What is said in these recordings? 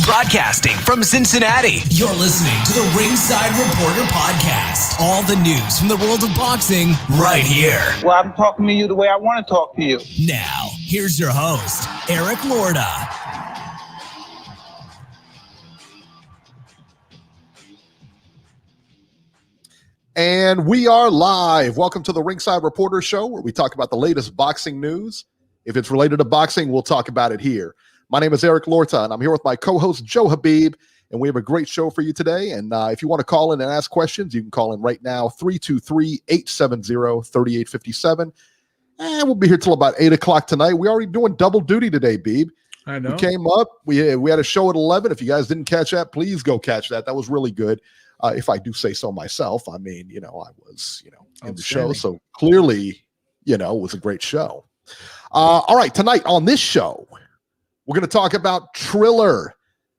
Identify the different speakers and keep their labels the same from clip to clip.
Speaker 1: Broadcasting from Cincinnati, you're listening to the Ringside Reporter Podcast. All the news from the world of boxing right here.
Speaker 2: Well, I'm talking to you the way I want to talk to you.
Speaker 1: Now, here's your host, Eric Lorda.
Speaker 3: And we are live. Welcome to the Ringside Reporter Show, where we talk about the latest boxing news. If it's related to boxing, we'll talk about it here. My name is Eric Lorta, and I'm here with my co-host, Joe Habib, and we have a great show for you today. And if you want to call in and ask questions, you can call in right now, 323-870-3857. And we'll be here till about 8 o'clock tonight. We're already doing double duty today, Beeb.
Speaker 4: I know.
Speaker 3: We came up. We had a show at 11. If you guys didn't catch that, please go catch that. That was really good. If I do say so myself, I mean, I was, in the show. So clearly, it was a great show. All right, tonight on this show, we're going to talk about Triller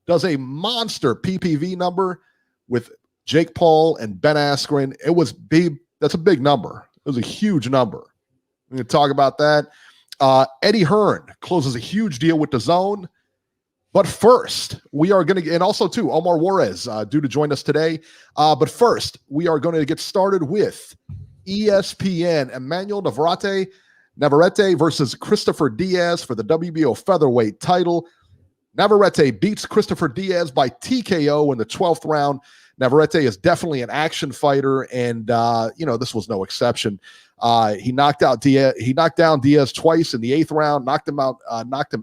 Speaker 3: does a monster PPV number with Jake Paul and Ben Askren. It was big. That's a big number. It was a huge number. We're going to talk about that. Eddie Hearn closes a huge deal with DAZN. But first, we are going to, and also too, Omar Juarez due to join us today. But first, we are going to get started with ESPN. Emmanuel Navarrete versus Christopher Diaz for the WBO featherweight title. Navarrete beats Christopher Diaz by TKO in the 12th round. Navarrete is definitely an action fighter, and this was no exception. He knocked down Diaz twice in the 8th round, knocked him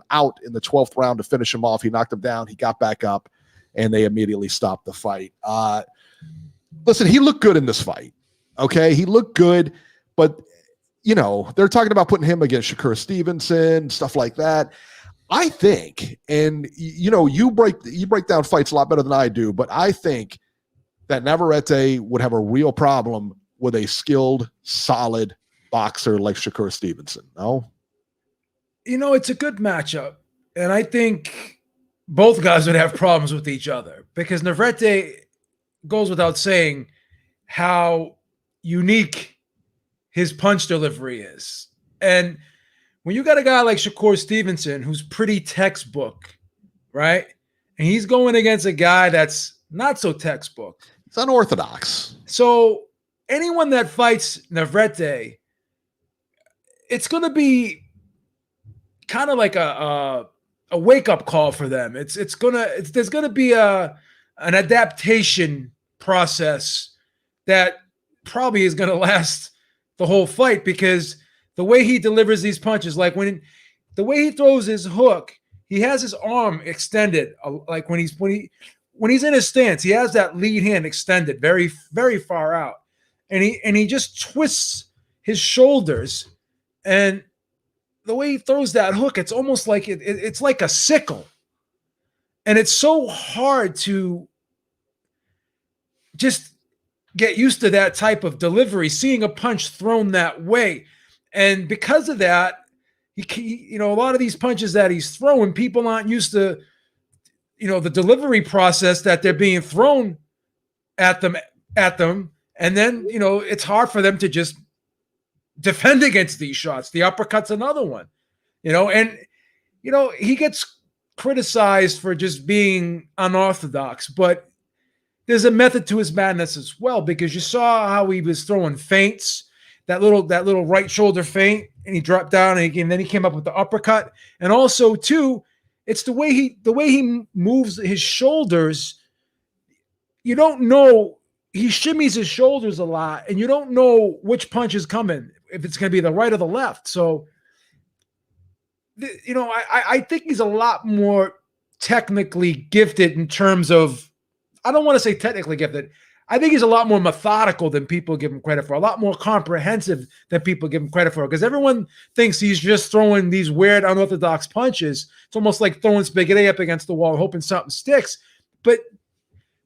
Speaker 3: out in the 12th round to finish him off. He knocked him down, he got back up, and they immediately stopped the fight. Listen, he looked good in this fight. Okay, he looked good, but they're talking about putting him against Shakur Stevenson, stuff like that. I think, and you break down fights a lot better than I do, but I think that Navarrete would have a real problem with a skilled, solid boxer like Shakur Stevenson. No?
Speaker 4: It's a good matchup, and I think both guys would have problems with each other because Navarrete goes without saying how unique his punch delivery is. And when you got a guy like Shakur Stevenson, who's pretty textbook, right? And he's going against a guy that's not so textbook.
Speaker 3: It's unorthodox.
Speaker 4: So anyone that fights Navarrete, it's going to be kind of like a wake-up call for them. There's going to be an adaptation process that probably is going to last the whole fight, because the way he delivers these punches, like the way he throws his hook, he has his arm extended, like when he's in his stance, he has that lead hand extended very, very far out, and he just twists his shoulders, and the way he throws that hook, it's almost like it's like a sickle, and it's so hard to just get used to that type of delivery, seeing a punch thrown that way. And because of that, a lot of these punches that he's throwing, people aren't used to, the delivery process that they're being thrown at them. And then, it's hard for them to just defend against these shots. The uppercut's another one, he gets criticized for just being unorthodox, but there's a method to his madness as well, because you saw how he was throwing feints, that little right shoulder feint, and he dropped down, and then he came up with the uppercut. And also, too, it's the way he moves his shoulders. You don't know, he shimmies his shoulders a lot, and you don't know which punch is coming, if it's going to be the right or the left. So, I think he's a lot more technically gifted in terms of, I don't want to say technically gifted. I think he's a lot more methodical than people give him credit for, a lot more comprehensive than people give him credit for, because everyone thinks he's just throwing these weird, unorthodox punches. It's almost like throwing spaghetti up against the wall, hoping something sticks. But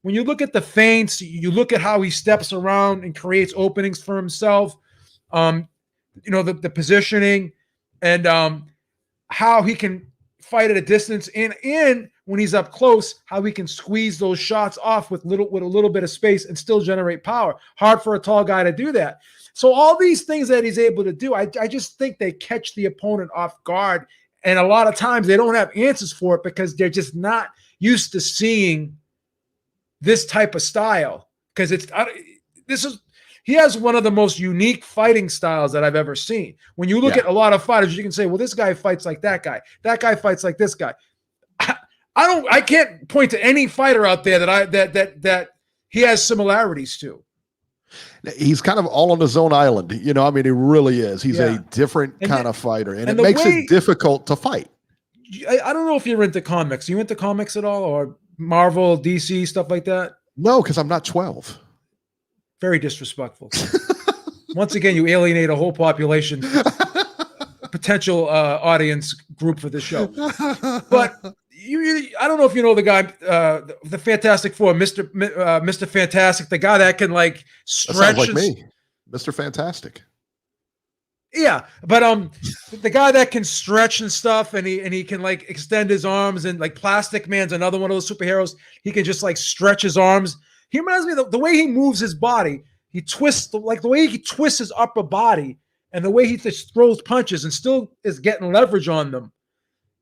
Speaker 4: when you look at the feints, you look at how he steps around and creates openings for himself, the positioning, and how he can fight at a distance, and when he's up close, how he can squeeze those shots off with a little bit of space and still generate power. Hard for a tall guy to do that. So all these things that he's able to do, I just think they catch the opponent off guard And a lot of times they don't have answers for it because they're just not used to seeing this type of style. Because he has one of the most unique fighting styles that I've ever seen. When you look at a lot of fighters, you can say, well, this guy fights like that guy. That guy fights like this guy. I can't point to any fighter out there that he has similarities to.
Speaker 3: He's kind of all on his own island. You know, I mean, he really is. He's a different kind of fighter, and it makes it difficult to fight.
Speaker 4: I don't know if you're into comics. Are you into comics at all, or Marvel, DC, stuff like that?
Speaker 3: No, because I'm not 12.
Speaker 4: Very disrespectful. Once again, you alienate a whole population, potential audience group for this show. But I don't know if you know the guy, the Fantastic Four, Mr. Fantastic, the guy that can like stretch.
Speaker 3: That sounds like me, Mr. Fantastic.
Speaker 4: Yeah, but the guy that can stretch and stuff, and he can like extend his arms, and like Plastic Man's another one of those superheroes. He can just like stretch his arms. He reminds me of the way he moves his body. He twists like the way he twists his upper body, and the way he just throws punches and still is getting leverage on them.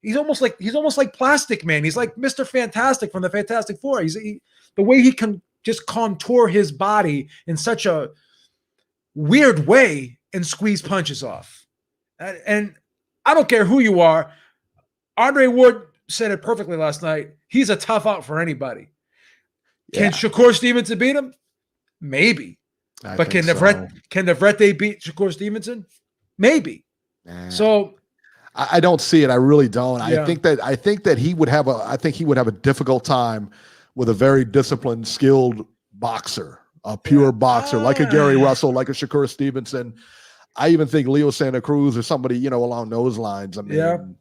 Speaker 4: He's almost like Plastic Man. He's like Mr. Fantastic from the Fantastic Four. The way he can just contour his body in such a weird way and squeeze punches off. And I don't care who you are. Andre Ward said it perfectly last night. He's a tough out for anybody. Can Shakur Stevenson beat him? Maybe. But can Navarrete beat Shakur Stevenson? Maybe. So
Speaker 3: I don't see it. I really don't. I think that he would have a difficult time with a very disciplined, skilled boxer, a pure boxer, like a Gary Russell, like a Shakur Stevenson. I even think Leo Santa Cruz or somebody, along those lines. I mean,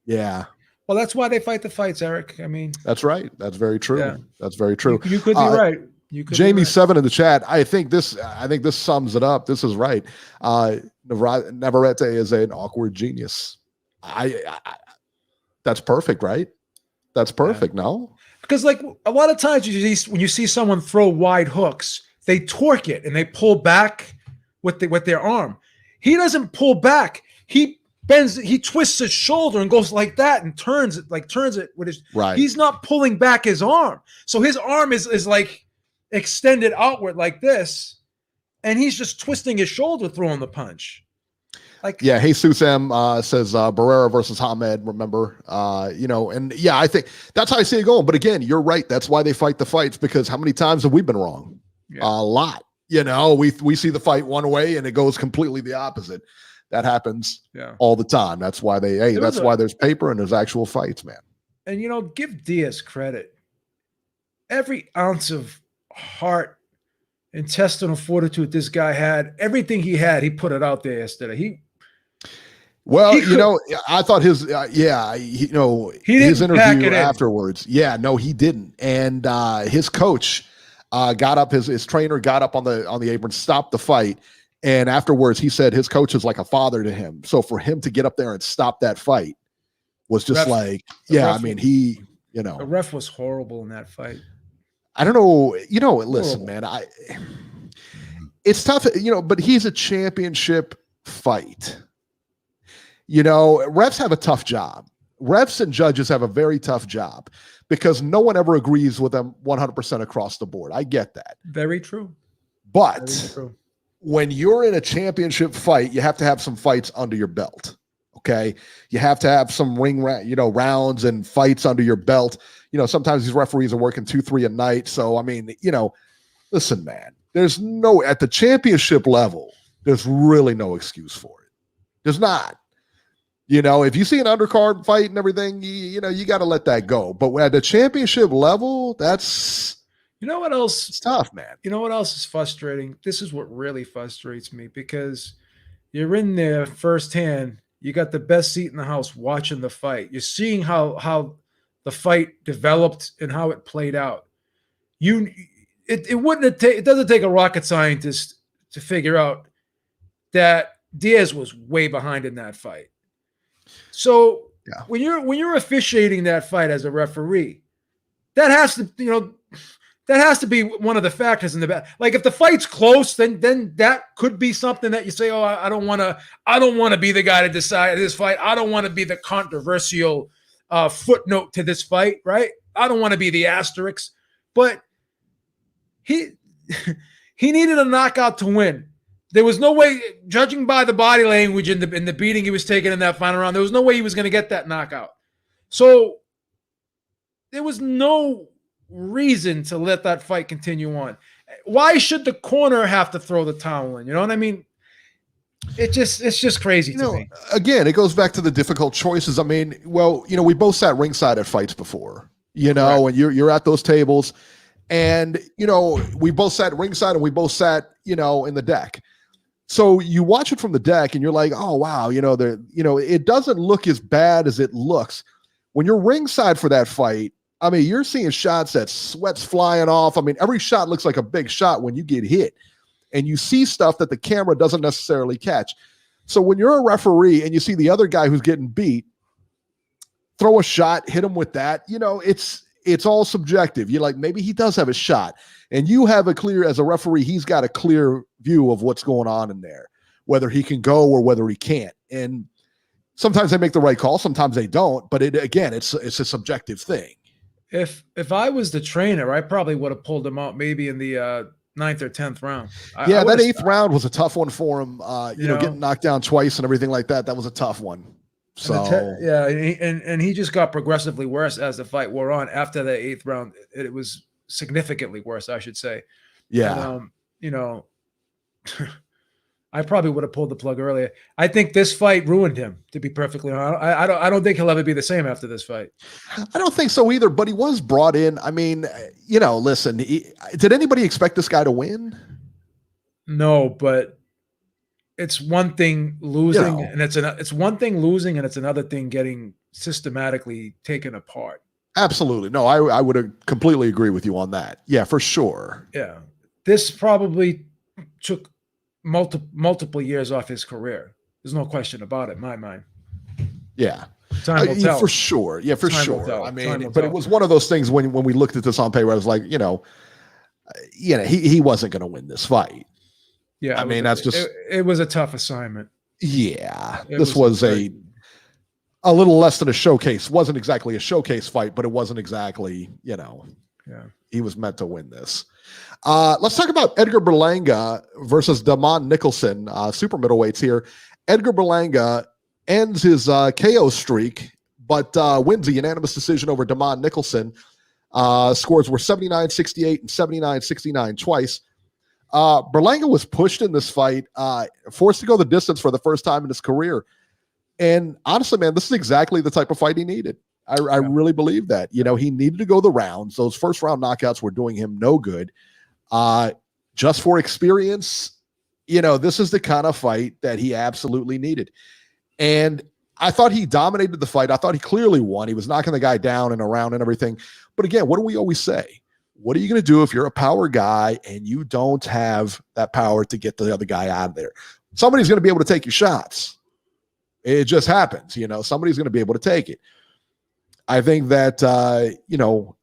Speaker 3: yeah.
Speaker 4: Well, that's why they fight the fights, Eric. I mean,
Speaker 3: that's right. That's very true. Yeah. That's very true.
Speaker 4: You could be right.
Speaker 3: Jamie 7 in the chat. I think this sums it up. This is right. Navarrete is an awkward genius. That's perfect, right? That's perfect. No,
Speaker 4: because like a lot of times when you see someone throw wide hooks, they torque it and they pull back with their arm. He doesn't pull back. He bends. He twists his shoulder and goes like that and turns it with his.
Speaker 3: Right.
Speaker 4: He's not pulling back his arm, so his arm is like extended outward like this, and he's just twisting his shoulder throwing the punch.
Speaker 3: Jesus M says Barrera versus Hamed. Remember, and I think that's how I see it going. But again, you're right. That's why they fight the fights, because how many times have we been wrong? Yeah. A lot. We see the fight one way and it goes completely the opposite. That happens all the time. That's why why there's paper and there's actual fights, man.
Speaker 4: And give Diaz credit. Every ounce of heart, intestinal fortitude this guy had, everything he had, he put it out there yesterday.
Speaker 3: I thought his his interview afterwards. Yeah, no, he didn't. And his coach got up, his trainer got up on the apron, stopped the fight, and afterwards he said his coach is like a father to him. So for him to get up there and stop that fight was just the
Speaker 4: ref was horrible in that fight.
Speaker 3: I don't know, listen, man, it's tough, but he's a championship fight. Refs have a tough job. Refs and judges have a very tough job because no one ever agrees with them 100% across the board. I get that.
Speaker 4: Very true.
Speaker 3: But when you're in a championship fight, you have to have some fights under your belt. Okay. You have to have some rounds and fights under your belt. Sometimes these referees are working 2-3 a night. So, I mean, listen, man, at the championship level, there's really no excuse for it. There's not. If you see an undercard fight and everything, you got to let that go. But at the championship level, that's
Speaker 4: what else?
Speaker 3: It's tough, man.
Speaker 4: You know what else is frustrating? This is what really frustrates me, because you're in there firsthand. You got the best seat in the house watching the fight. You're seeing how the fight developed and how it played out. It doesn't take a rocket scientist to figure out that Diaz was way behind in that fight. So when you're officiating that fight as a referee, that has to, That has to be one of the factors in the back. Like if the fight's close, then that could be something that you say, oh, I don't want to be the guy to decide this fight. I don't want to be the controversial footnote to this fight, right? I don't want to be the asterisk. But he needed a knockout to win. There was no way, judging by the body language in the beating he was taking in that final round, there was no way he was going to get that knockout. So there was no reason to let that fight continue on. Why should the corner have to throw the towel in? You know what I mean? It's just crazy to me.
Speaker 3: Again, it goes back to the difficult choices. I mean, well, we both sat ringside at fights before, and you're at those tables, and we both sat ringside and we both sat, in the deck. So you watch it from the deck and you're like, oh wow, it doesn't look as bad as it looks. When you're ringside for that fight, I mean, you're seeing shots that sweat's flying off. I mean, every shot looks like a big shot when you get hit, and you see stuff that the camera doesn't necessarily catch. So when you're a referee and you see the other guy who's getting beat, throw a shot, hit him with that, it's all subjective. You're like, maybe he does have a shot, and you have as a referee, he's got a clear view of what's going on in there, whether he can go or whether he can't. And sometimes they make the right call, sometimes they don't, but it's a subjective thing.
Speaker 4: If I was the trainer, I probably would have pulled him out maybe in the 9th or 10th round.
Speaker 3: That 8th round was a tough one for him. Getting knocked down twice and everything like that. That was a tough one. So
Speaker 4: and he just got progressively worse as the fight wore on. After the 8th round, it was significantly worse, I should say.
Speaker 3: Yeah.
Speaker 4: And, I probably would have pulled the plug earlier. I think this fight ruined him, to be perfectly honest. I don't think he'll ever be the same after this fight.
Speaker 3: I don't think so either, but he was brought in. I mean, listen, did anybody expect this guy to win?
Speaker 4: No, but it's one thing losing, and it's one thing losing, and it's another thing getting systematically taken apart.
Speaker 3: Absolutely. No, I would completely agree with you on that. Yeah, for sure.
Speaker 4: Yeah. This probably took multiple years off his career. There's no question about it in my mind.
Speaker 3: Yeah.
Speaker 4: Time will tell.
Speaker 3: For sure. Yeah, for
Speaker 4: Time
Speaker 3: sure.
Speaker 4: Tell.
Speaker 3: I mean, but it was one of those things when we looked at this on paper, I was like, he wasn't going to win this fight.
Speaker 4: Yeah.
Speaker 3: I mean,
Speaker 4: it was a tough assignment.
Speaker 3: Yeah. This was a little less than a showcase. Wasn't exactly a showcase fight, but it wasn't exactly, he was meant to win this. Let's talk about Edgar Berlanga versus Damon Nicholson, super middleweights here. Edgar Berlanga ends his KO streak, but wins a unanimous decision over Damon Nicholson. Scores were 79-68 and 79-69 twice. Berlanga was pushed in this fight, forced to go the distance for the first time in his career. And honestly, man, this is exactly the type of fight he needed. I really believe that. He needed to go the rounds. Those first round knockouts were doing him no good. Just for experience, this is the kind of fight that he absolutely needed. And I thought he dominated the fight. I thought he clearly won. He was knocking the guy down and around and everything. But again, what do we always say? What are you going to do if you're a power guy and you don't have that power to get the other guy out of there? Somebody's going to be able to take your shots. It just happens, somebody's going to be able to take it. I think that,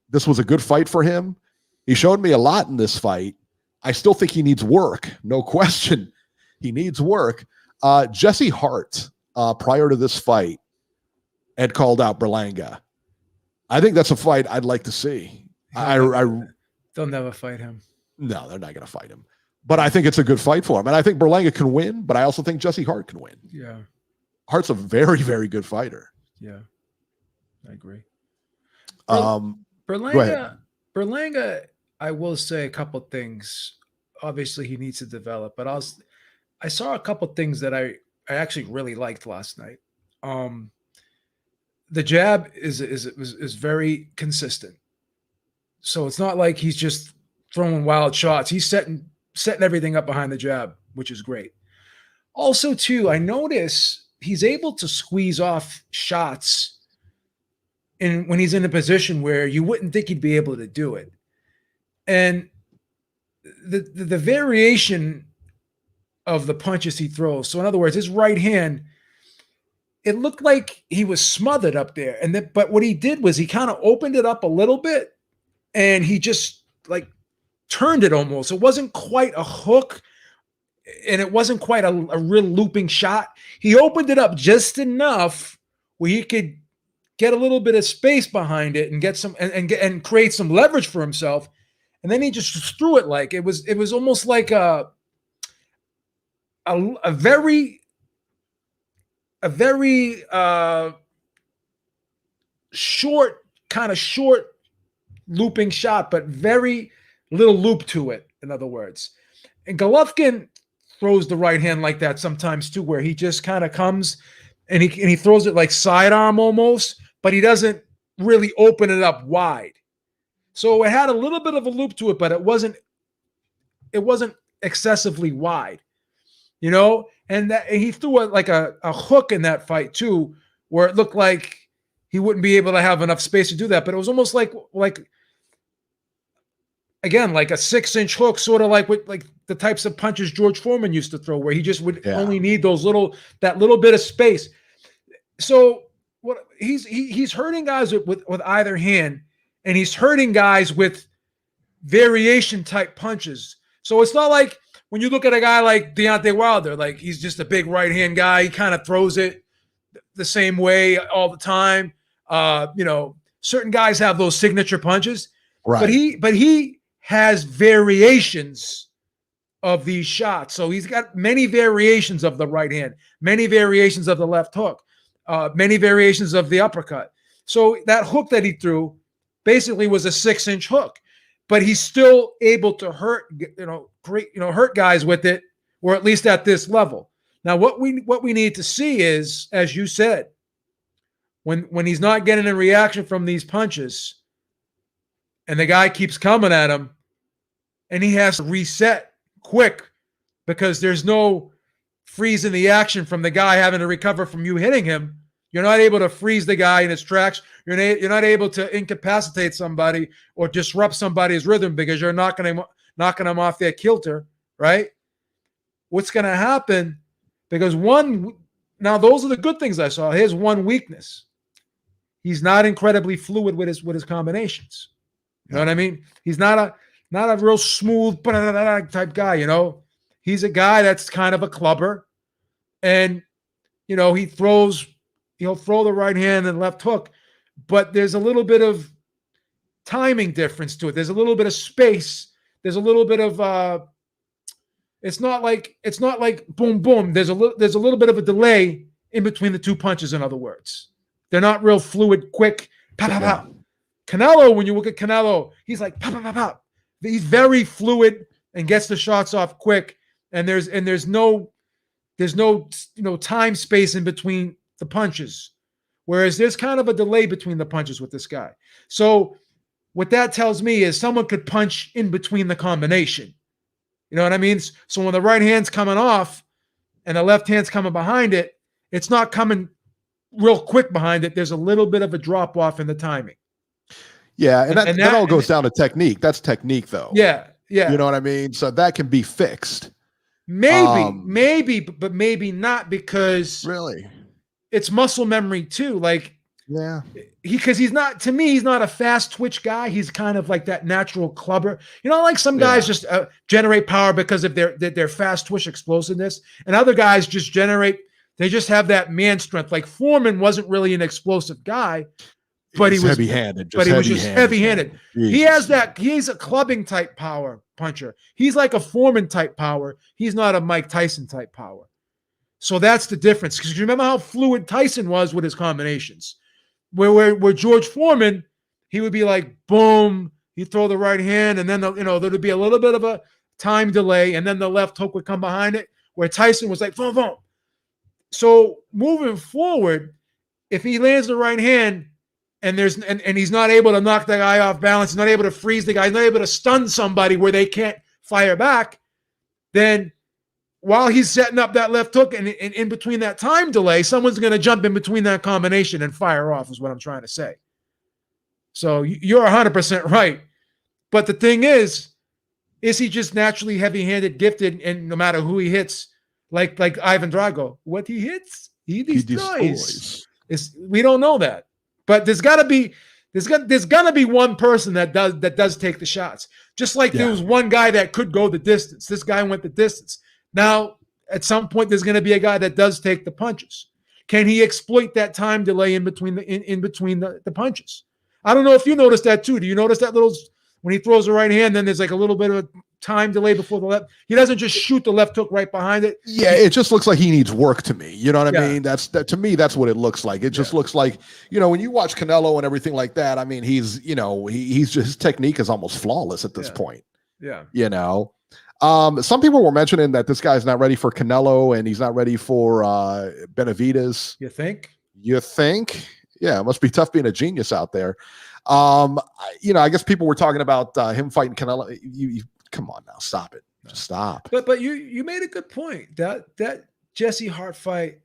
Speaker 3: this was a good fight for him. He showed me a lot in this fight. I still think he needs work. No question. He needs work. Jesse Hart, prior to this fight, had called out Berlanga. I think that's a fight I'd like to see.
Speaker 4: They'll never fight him.
Speaker 3: No, they're not going to fight him. But I think it's a good fight for him. And I think Berlanga can win, but I also think Jesse Hart can win.
Speaker 4: Yeah.
Speaker 3: Hart's a very, very good fighter.
Speaker 4: Yeah. I agree. Berlanga, I will say a couple things. Obviously, he needs to develop, but I saw a couple things that I actually really liked last night. The jab is very consistent, so it's not like he's just throwing wild shots. He's setting everything up behind the jab, which is great. Also, too, I notice he's able to squeeze off shots when he's in a position where you wouldn't think he'd be able to do it. And the variation of the punches he throws. So in other words, his right hand, it looked like he was smothered up there. But what he did was he kind of opened it up a little bit, and he just like turned it almost. It wasn't quite a hook, and it wasn't quite a real looping shot. He opened it up just enough where he could get a little bit of space behind it and get some and create some leverage for himself. And then he just threw it like it was almost like a very short looping shot, but very little loop to it, in other words. And Golovkin throws the right hand like that sometimes too, where he just kind of comes and he throws it like sidearm almost, but he doesn't really open it up wide. So it had a little bit of a loop to it, but it wasn't excessively wide, you know? And he threw a hook in that fight too, where it looked like he wouldn't be able to have enough space to do that. But it was almost like again, like a 6-inch hook, sort of like the types of punches George Foreman used to throw, where he just would only need that little bit of space. So what he's hurting guys with either hand, and he's hurting guys with variation type punches. So it's not like when you look at a guy like Deontay Wilder, like he's just a big right hand guy. He kind of throws it the same way all the time. Certain guys have those signature punches, right? But he has variations of these shots. So he's got many variations of the right hand, many variations of the left hook, many variations of the uppercut. So that hook that he threw basically was a 6-inch hook, but he's still able to hurt guys with it, or at least at this level. Now, what we need to see is, as you said, when he's not getting a reaction from these punches, and the guy keeps coming at him, and he has to reset quick because there's no freezing the action from the guy having to recover from you hitting him. You're not able to freeze the guy in his tracks. You're not able to incapacitate somebody or disrupt somebody's rhythm because you're knocking them off their kilter, right? What's going to happen? Because now those are the good things I saw. Here's one weakness: he's not incredibly fluid with his combinations. You know what I mean? He's not a real smooth type guy. You know, he's a guy that's kind of a clubber, and he'll throw the right hand and left hook, but there's a little bit of timing difference to it. There's a little bit of space. There's a little bit of it's not like boom boom. There's a little bit of a delay in between the two punches. In other words, they're not real fluid, quick. Pop, pop, pop. Canelo, when you look at Canelo, he's like pop, pop, pop, pop. He's very fluid and gets the shots off quick. And there's no time space in between the punches, whereas there's kind of a delay between the punches with this guy. So what that tells me is someone could punch in between the combination. You know what I mean? So when the right hand's coming off and the left hand's coming behind it, it's not coming real quick behind it. There's a little bit of a drop off in the timing.
Speaker 3: Yeah, and that all goes down to technique. That's technique, though.
Speaker 4: Yeah.
Speaker 3: You know what I mean? So that can be fixed.
Speaker 4: Maybe, but maybe not, because
Speaker 3: really
Speaker 4: it's muscle memory too. Like,
Speaker 3: yeah,
Speaker 4: he's not a fast twitch guy. He's kind of like that natural clubber. You know, like some guys just generate power because of their fast twitch explosiveness, and other guys they just have that man strength. Like Foreman wasn't really an explosive guy, but he was
Speaker 3: heavy-handed.
Speaker 4: But he was just heavy-handed. He's a clubbing type power puncher. He's like a Foreman type power. He's not a Mike Tyson type power. So that's the difference. Because you remember how fluid Tyson was with his combinations. Where George Foreman, he would be like, boom, he'd throw the right hand, and then there'd be a little bit of a time delay, and then the left hook would come behind it, where Tyson was like, boom, boom. So moving forward, if he lands the right hand and he's not able to knock the guy off balance, he's not able to freeze the guy, he's not able to stun somebody where they can't fire back, then while he's setting up that left hook and in between that time delay, someone's going to jump in between that combination and fire off, is what I'm trying to say. So you're 100% right. But the thing is he just naturally heavy-handed, gifted, and no matter who he hits, like Ivan Drago, what he hits, he destroys. We don't know that. But there's got to be There's gonna be one person that does take the shots. Just like there was one guy that could go the distance. This guy went the distance. Now, at some point, there's gonna be a guy that does take the punches. Can he exploit that time delay in between the punches? I don't know if you noticed that too. Do you notice that little when he throws the right hand, then there's like a little bit of a time delay before the left? He doesn't just shoot the left hook right behind it.
Speaker 3: Yeah, it just looks like he needs work to me. You know what I mean? To me, that's what it looks like. It just looks like, when you watch Canelo and everything like that, I mean, he's just, his technique is almost flawless at this point.
Speaker 4: Yeah.
Speaker 3: Some people were mentioning that this guy's not ready for Canelo and he's not ready for Benavidez.
Speaker 4: You think?
Speaker 3: Yeah, it must be tough being a genius out there. I guess people were talking about him fighting Canelo. You come on now, stop it. Just stop.
Speaker 4: But you made a good point. That Jesse Hart fight.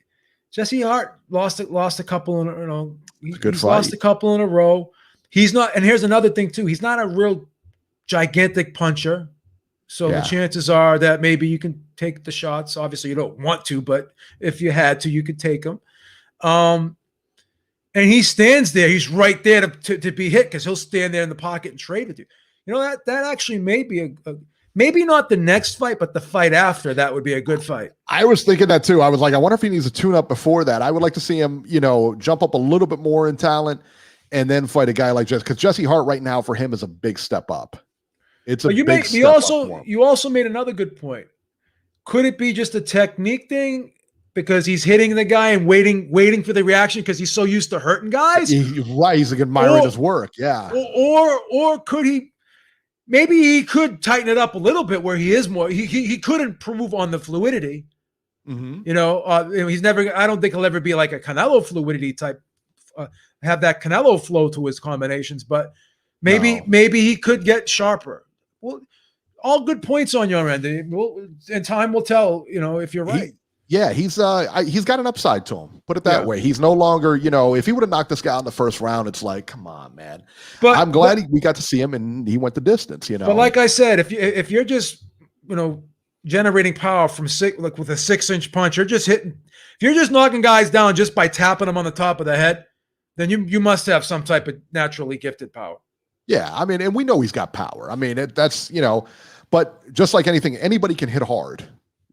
Speaker 4: Jesse Hart lost a couple in he's lost a couple in a row. He's not, and here's another thing too. He's not a real gigantic puncher. So the chances are that maybe you can take the shots. Obviously, you don't want to, but if you had to, you could take them. And he stands there. He's right there to be hit because he'll stand there in the pocket and trade with you. That actually may be maybe not the next fight, but the fight after that would be a good fight.
Speaker 3: I was thinking that too. I was like, I wonder if he needs a tune-up before that. I would like to see him, jump up a little bit more in talent and then fight a guy like Jesse. Because Jesse Hart right now for him is a big step up. It's a big step up for him.
Speaker 4: You also made another good point. Could it be just a technique thing? Because he's hitting the guy and waiting for the reaction because he's so used to hurting guys.
Speaker 3: He's admiring his work. Yeah.
Speaker 4: Or could he? Maybe he could tighten it up a little bit where he is more. He could improve on the fluidity. Mm-hmm. He's never. I don't think he'll ever be like a Canelo fluidity type. Have that Canelo flow to his combinations, but maybe he could get sharper. Well, all good points on your end. And time will tell. If you're right.
Speaker 3: He's got an upside to him. Put it that way. He's no longer, if he would have knocked this guy out in the first round, it's like, come on, man. But I'm glad we got to see him and he went the distance, But
Speaker 4: like I said, if you're just, generating power from with a 6-inch punch, you're just hitting. If you're just knocking guys down just by tapping them on the top of the head, then you must have some type of naturally gifted power.
Speaker 3: Yeah, I mean, and we know he's got power. I mean, that's but just like anything, anybody can hit hard.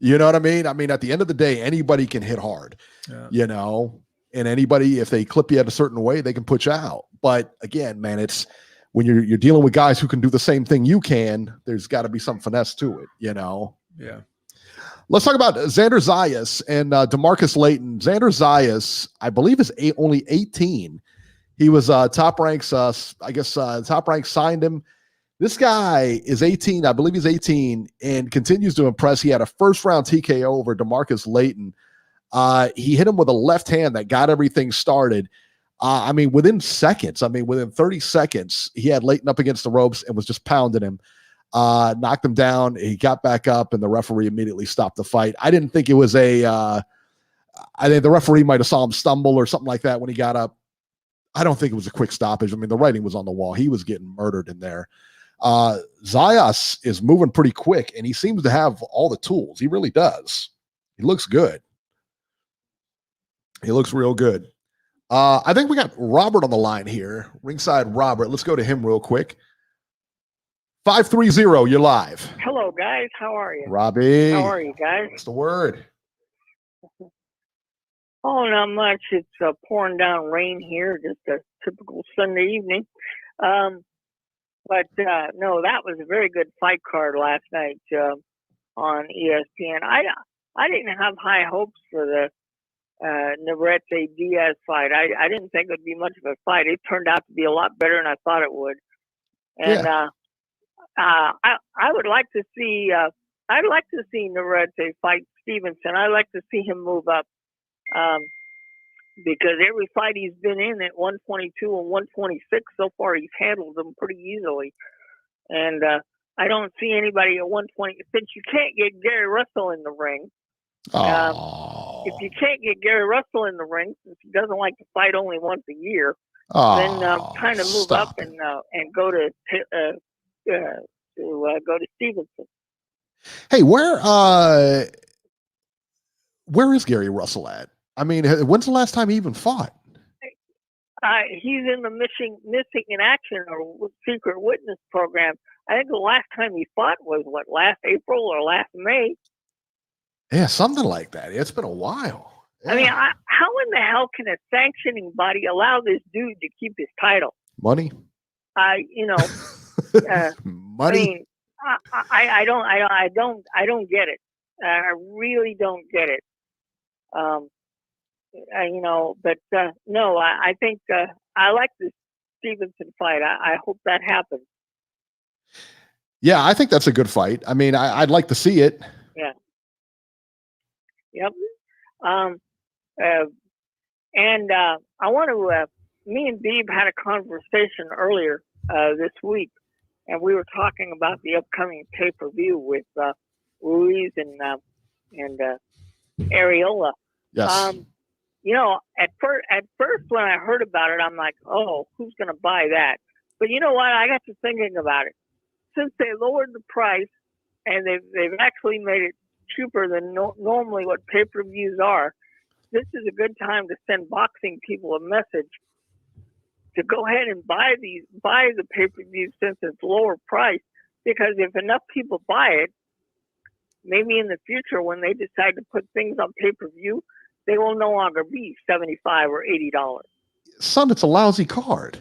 Speaker 3: You know what I mean? I mean, at the end of the day, anybody can hit hard, and anybody, if they clip you at a certain way, they can put you out. But again, man, it's when you're dealing with guys who can do the same thing you can, there's got to be some finesse to it,
Speaker 4: Yeah.
Speaker 3: Let's talk about Xander Zayas and DeMarcus Layton. Xander Zayas, I believe, is only 18. He was Top Ranks, Top Rank signed him. This guy is 18. I believe he's 18 and continues to impress. He had a first-round TKO over DeMarcus Layton. He hit him with a left hand that got everything started. Within seconds, within 30 seconds, he had Layton up against the ropes and was just pounding him. Knocked him down. He got back up, and the referee immediately stopped the fight. I didn't think it was I think the referee might have saw him stumble or something like that when he got up. I don't think it was a quick stoppage. The writing was on the wall. He was getting murdered in there. Zayas is moving pretty quick, and he seems to have all the tools. He really does. He looks good. He looks real good. I think we got Robert on the line here. Ringside Robert. Let's go to him real quick. 530, you're live.
Speaker 5: Hello, guys. How are you?
Speaker 3: Robbie.
Speaker 5: How are you, guys?
Speaker 3: What's the word?
Speaker 5: Oh, not much. It's pouring down rain here. Just a typical Sunday evening. But no, that was a very good fight card last night on ESPN. I didn't have high hopes for the Navarrete Diaz fight. I didn't think it would be much of a fight. It turned out to be a lot better than I thought it would. And I would like to see. I'd like to see Navarrete fight Stevenson. I'd like to see him move up because every fight he's been in at 122 and 126 so far, he's handled them pretty easily. And I don't see anybody at 120. Since you can't get Gary Russell in the ring, if you can't get Gary Russell in the ring, since he doesn't like to fight only once a year, then kind of move up and go to Stevenson.
Speaker 3: Hey, where is Gary Russell at? When's the last time he even fought?
Speaker 5: He's in the missing in action or secret witness program. I think the last time he fought was last April or last May.
Speaker 3: Yeah, something like that. It's been a while. Yeah.
Speaker 5: I mean, how in the hell can a sanctioning body allow this dude to keep his title?
Speaker 3: Money.
Speaker 5: I
Speaker 3: Money.
Speaker 5: mean, I don't get it. I really don't get it. But no, I think I like this Stevenson fight. I hope that happens.
Speaker 3: Yeah, I think that's a good fight. I mean, I'd like to see it.
Speaker 5: Yeah. Yep. And I want to. Me and Beeb had a conversation earlier this week, and we were talking about the upcoming pay-per-view with Ruiz and Areola.
Speaker 3: Yes.
Speaker 5: At first when I heard about it, I'm like, oh, who's going to buy that? But you know what? I got to thinking about it. Since they lowered the price and they've actually made it cheaper than normally what pay-per-views are, this is a good time to send boxing people a message to go ahead and buy the pay-per-view since it's lower price. Because if enough people buy it, maybe in the future when they decide to put things on pay-per-view, they will no longer be $75 or $80.
Speaker 3: Son, it's a lousy card.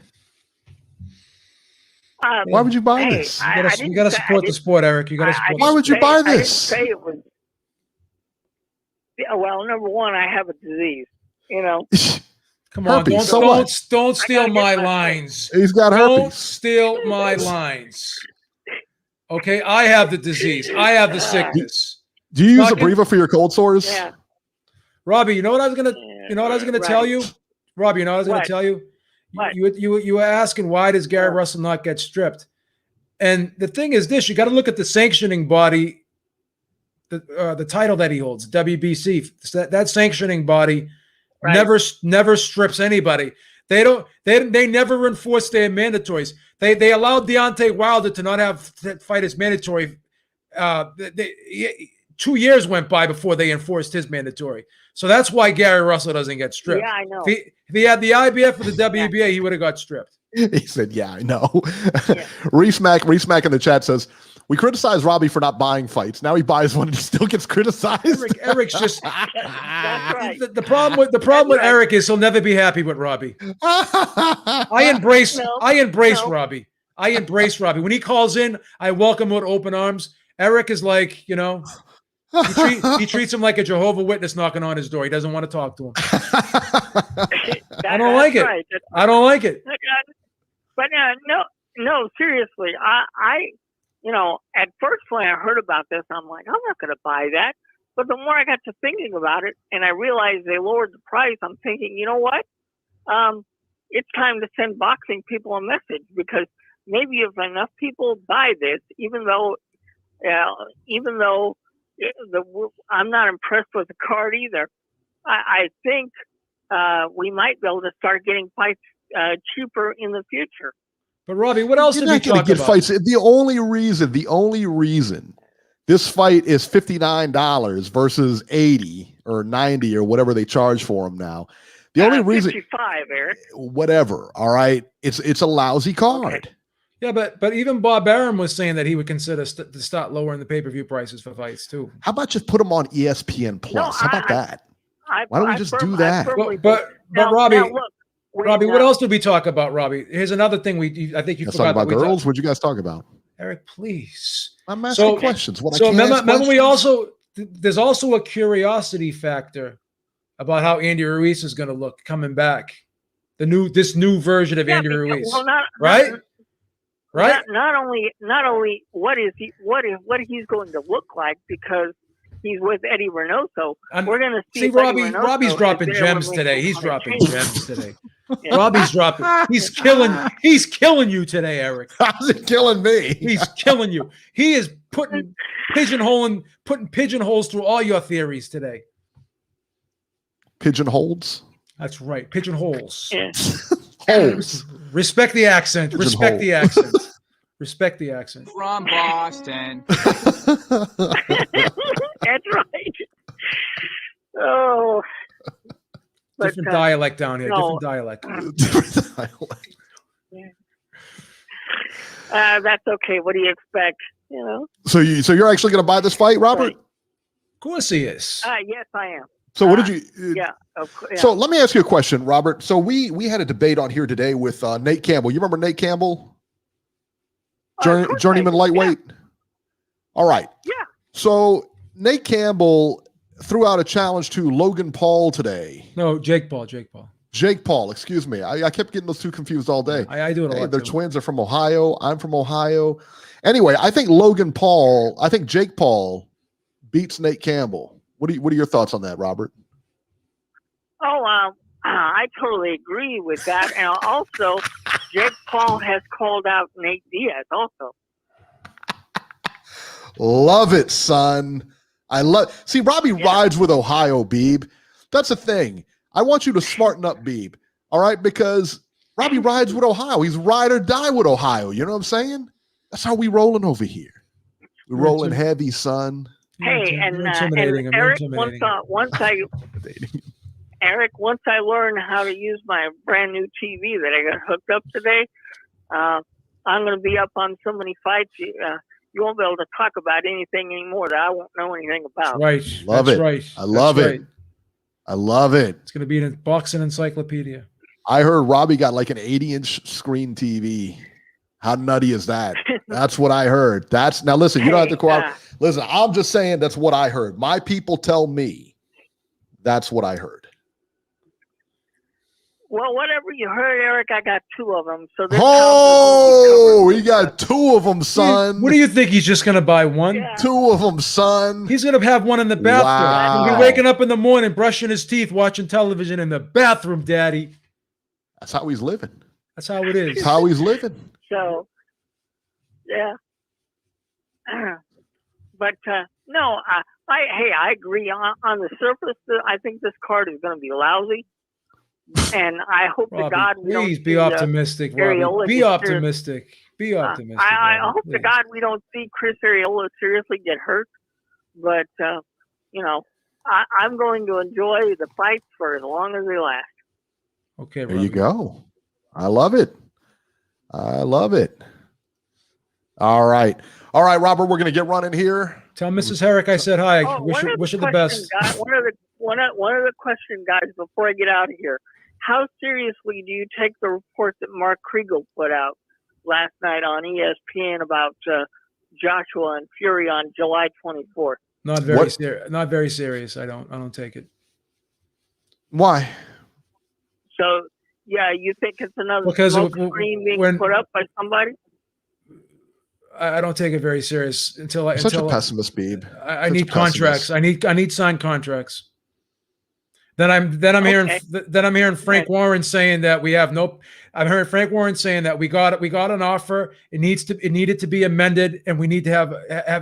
Speaker 3: Why would you buy this?
Speaker 4: You got to support the sport, Eric. You got to support.
Speaker 3: Why would you buy this?
Speaker 5: I didn't say it was. Well, number one, I have a disease.
Speaker 4: Come on,
Speaker 3: herpes,
Speaker 4: don't steal my lines.
Speaker 3: He's got herpes.
Speaker 4: Don't steal my lines. Okay, I have the disease. I have the sickness.
Speaker 3: Do you use Abreva for your cold sores?
Speaker 5: Yeah.
Speaker 4: Robbie, you know what I was gonna tell you? Robbie, you know what I was gonna tell you?
Speaker 5: What?
Speaker 4: You were asking why does Gary Russell not get stripped? And the thing is this, you got to look at the sanctioning body, the title that he holds, WBC. That sanctioning body never strips anybody. They never enforce their mandatories. They allowed Deontay Wilder to not have that fight as mandatory. 2 years went by before they enforced his mandatory. So that's why Gary Russell doesn't get stripped.
Speaker 5: Yeah, I know.
Speaker 4: If he had the IBF or the WBA, he would have got stripped.
Speaker 3: He said, yeah, I know. Yeah. Reese Mack in the chat says, we criticize Robbie for not buying fights. Now he buys one and he still gets criticized.
Speaker 4: Eric's just
Speaker 5: That's right.
Speaker 4: the problem with Eric is he'll never be happy with Robbie. I embrace Robbie. I embrace Robbie. When he calls in, I welcome him with open arms. Eric is like, he treats him like a Jehovah's Witness knocking on his door. He doesn't want to talk to him. I don't like it.
Speaker 5: Right.
Speaker 4: I don't like it.
Speaker 5: But no, seriously, I at first when I heard about this, I'm like, I'm not going to buy that. But the more I got to thinking about it, and I realized they lowered the price, I'm thinking, you know what? It's time to send boxing people a message, because maybe if enough people buy this, even though I'm not impressed with the card either, I think we might be able to start getting fights cheaper in the future.
Speaker 4: But Robbie, what else did we talk about?
Speaker 3: Fights. The only reason this fight is $59 versus $80 or $90 or whatever they charge for them now. The only reason,
Speaker 5: 55, Eric.
Speaker 3: Whatever. All right, it's a lousy card.
Speaker 5: Okay.
Speaker 4: Yeah, but even Bob Arum was saying that he would consider to start lowering the pay-per-view prices for fights too.
Speaker 3: How about just put them on ESPN Plus? How about that? Why don't we just do that?
Speaker 4: But Robbie, Robbie, what else did we talk about, Robbie? Here's another thing I think you forgot.
Speaker 3: Talk about girls. What'd you guys talk about?
Speaker 4: Eric, please.
Speaker 3: I'm asking questions.
Speaker 4: Remember, there's also a curiosity factor about how Andy Ruiz is going to look coming back. This new version of Andy Ruiz, right? Right.
Speaker 5: Not only what he's going to look like, because he's with Eddie Reynoso. We're going to see
Speaker 3: Robbie's
Speaker 4: dropping gems today. He's dropping gems today. Yeah. Robbie's dropping. He's killing you today, Eric.
Speaker 3: How's it killing me?
Speaker 4: He's killing you. He is putting pigeonholes through all your theories today.
Speaker 3: Pigeonholes?
Speaker 4: That's right. Pigeonholes.
Speaker 5: Yeah.
Speaker 3: Holes.
Speaker 4: Respect the accent. Respect the accent. Respect the accent.
Speaker 6: From Boston.
Speaker 5: That's right. Oh.
Speaker 4: Different dialect down here.
Speaker 5: no.
Speaker 4: Different dialect.
Speaker 5: That's okay. What do you expect? You know.
Speaker 3: So you're actually going to buy this fight, Robert?
Speaker 5: Right.
Speaker 4: Of course he is.
Speaker 5: Yes, I am.
Speaker 3: So what did you?
Speaker 5: Yeah, of course. Yeah.
Speaker 3: So let me ask you a question, Robert. So we had a debate on here today with Nate Campbell. You remember Nate Campbell? Journeyman lightweight. Yeah. All right.
Speaker 5: Yeah.
Speaker 3: So Nate Campbell threw out a challenge to Logan Paul today.
Speaker 4: No, Jake Paul.
Speaker 3: Jake Paul, excuse me. I kept getting those two confused all day.
Speaker 4: I do it a lot.
Speaker 3: They're twins. They're from Ohio. I'm from Ohio. Anyway, I think Jake Paul beats Nate Campbell. What are your thoughts on that, Robert?
Speaker 5: Oh, I totally agree with that. And also, Jake Paul has called out Nate Diaz also.
Speaker 3: Love it, son. See, Robbie rides with Ohio, Beeb. That's the thing. I want you to smarten up, Beeb. All right? Because Robbie rides with Ohio. He's ride or die with Ohio. You know what I'm saying? That's how we rolling over here. We're rolling heavy, son.
Speaker 5: Hey, and Eric, once I learn how to use my brand new TV that I got hooked up today, I'm going to be up on so many fights. You won't be able to talk about anything anymore that I won't know anything about.
Speaker 4: Right.
Speaker 3: Love it.
Speaker 4: Right.
Speaker 3: I love it. I love it.
Speaker 4: It's going to be in a boxing encyclopedia.
Speaker 3: I heard Robbie got like an 80-inch screen TV. How nutty is that? That's what I heard. Now listen, you don't have to cooperate. Listen, I'm just saying that's what I heard. My people tell me that's what I heard.
Speaker 5: Well, whatever you heard, Eric, I got two of them. So
Speaker 3: he got two of them, son.
Speaker 4: What do you think? He's just going to buy one?
Speaker 5: Yeah.
Speaker 3: Two of them, son.
Speaker 4: He's going to have one in the bathroom.
Speaker 3: Wow.
Speaker 4: He'll be waking up in the morning, brushing his teeth, watching television in the bathroom, Daddy.
Speaker 3: That's how he's living.
Speaker 4: That's how it is.
Speaker 3: That's how he's living.
Speaker 5: So, yeah. But, no, I agree. On the surface, I think this card is going to be lousy. And I hope
Speaker 4: Robbie,
Speaker 5: to God we don't
Speaker 4: be optimistic, Robbie. Be optimistic. Be optimistic.
Speaker 5: I hope to God we don't see Chris Arreola seriously get hurt. But, I'm going to enjoy the fights for as long as they last.
Speaker 4: Okay,
Speaker 3: Robbie. There you go. I love it. All right, Robert, we're going to get running here.
Speaker 4: Tell Mrs. Herrick I said hi. Wish her the best.
Speaker 5: One other question, guys, before I get out of here. How seriously do you take the report that Mark Kriegel put out last night on ESPN about Joshua and Fury on July 24th?
Speaker 4: Not very serious. I don't take it.
Speaker 3: Why?
Speaker 5: So, yeah, you think it's another screen being put up by somebody?
Speaker 4: I don't take it very serious until
Speaker 3: such a pessimist, Beeb.
Speaker 4: I need contracts. I need signed contracts. Then I'm hearing Frank Warren saying that we have no. I've heard Frank Warren saying that we got an offer. It needed to be amended, and we need to have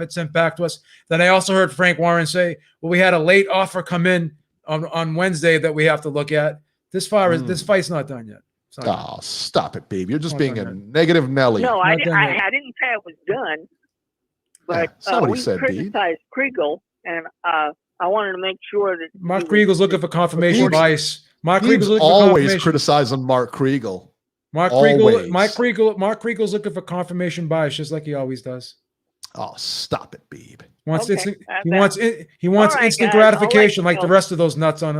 Speaker 4: it sent back to us. Then I also heard Frank Warren say, well, we had a late offer come in on Wednesday that we have to look at. This fight's not done yet.
Speaker 3: Oh, stop it, Beeb. You're just being a negative Nelly.
Speaker 5: No, I didn't say it was done. But we criticized Kriegel, and I wanted to make sure that
Speaker 4: Mark Kriegel's looking for confirmation bias. Mark
Speaker 3: Kriegel's always criticizing Mark Kriegel.
Speaker 4: Mark Kriegel's looking for confirmation bias, just like he always does.
Speaker 3: Oh, stop it, Beeb.
Speaker 4: He wants instant gratification, like the rest of those nuts on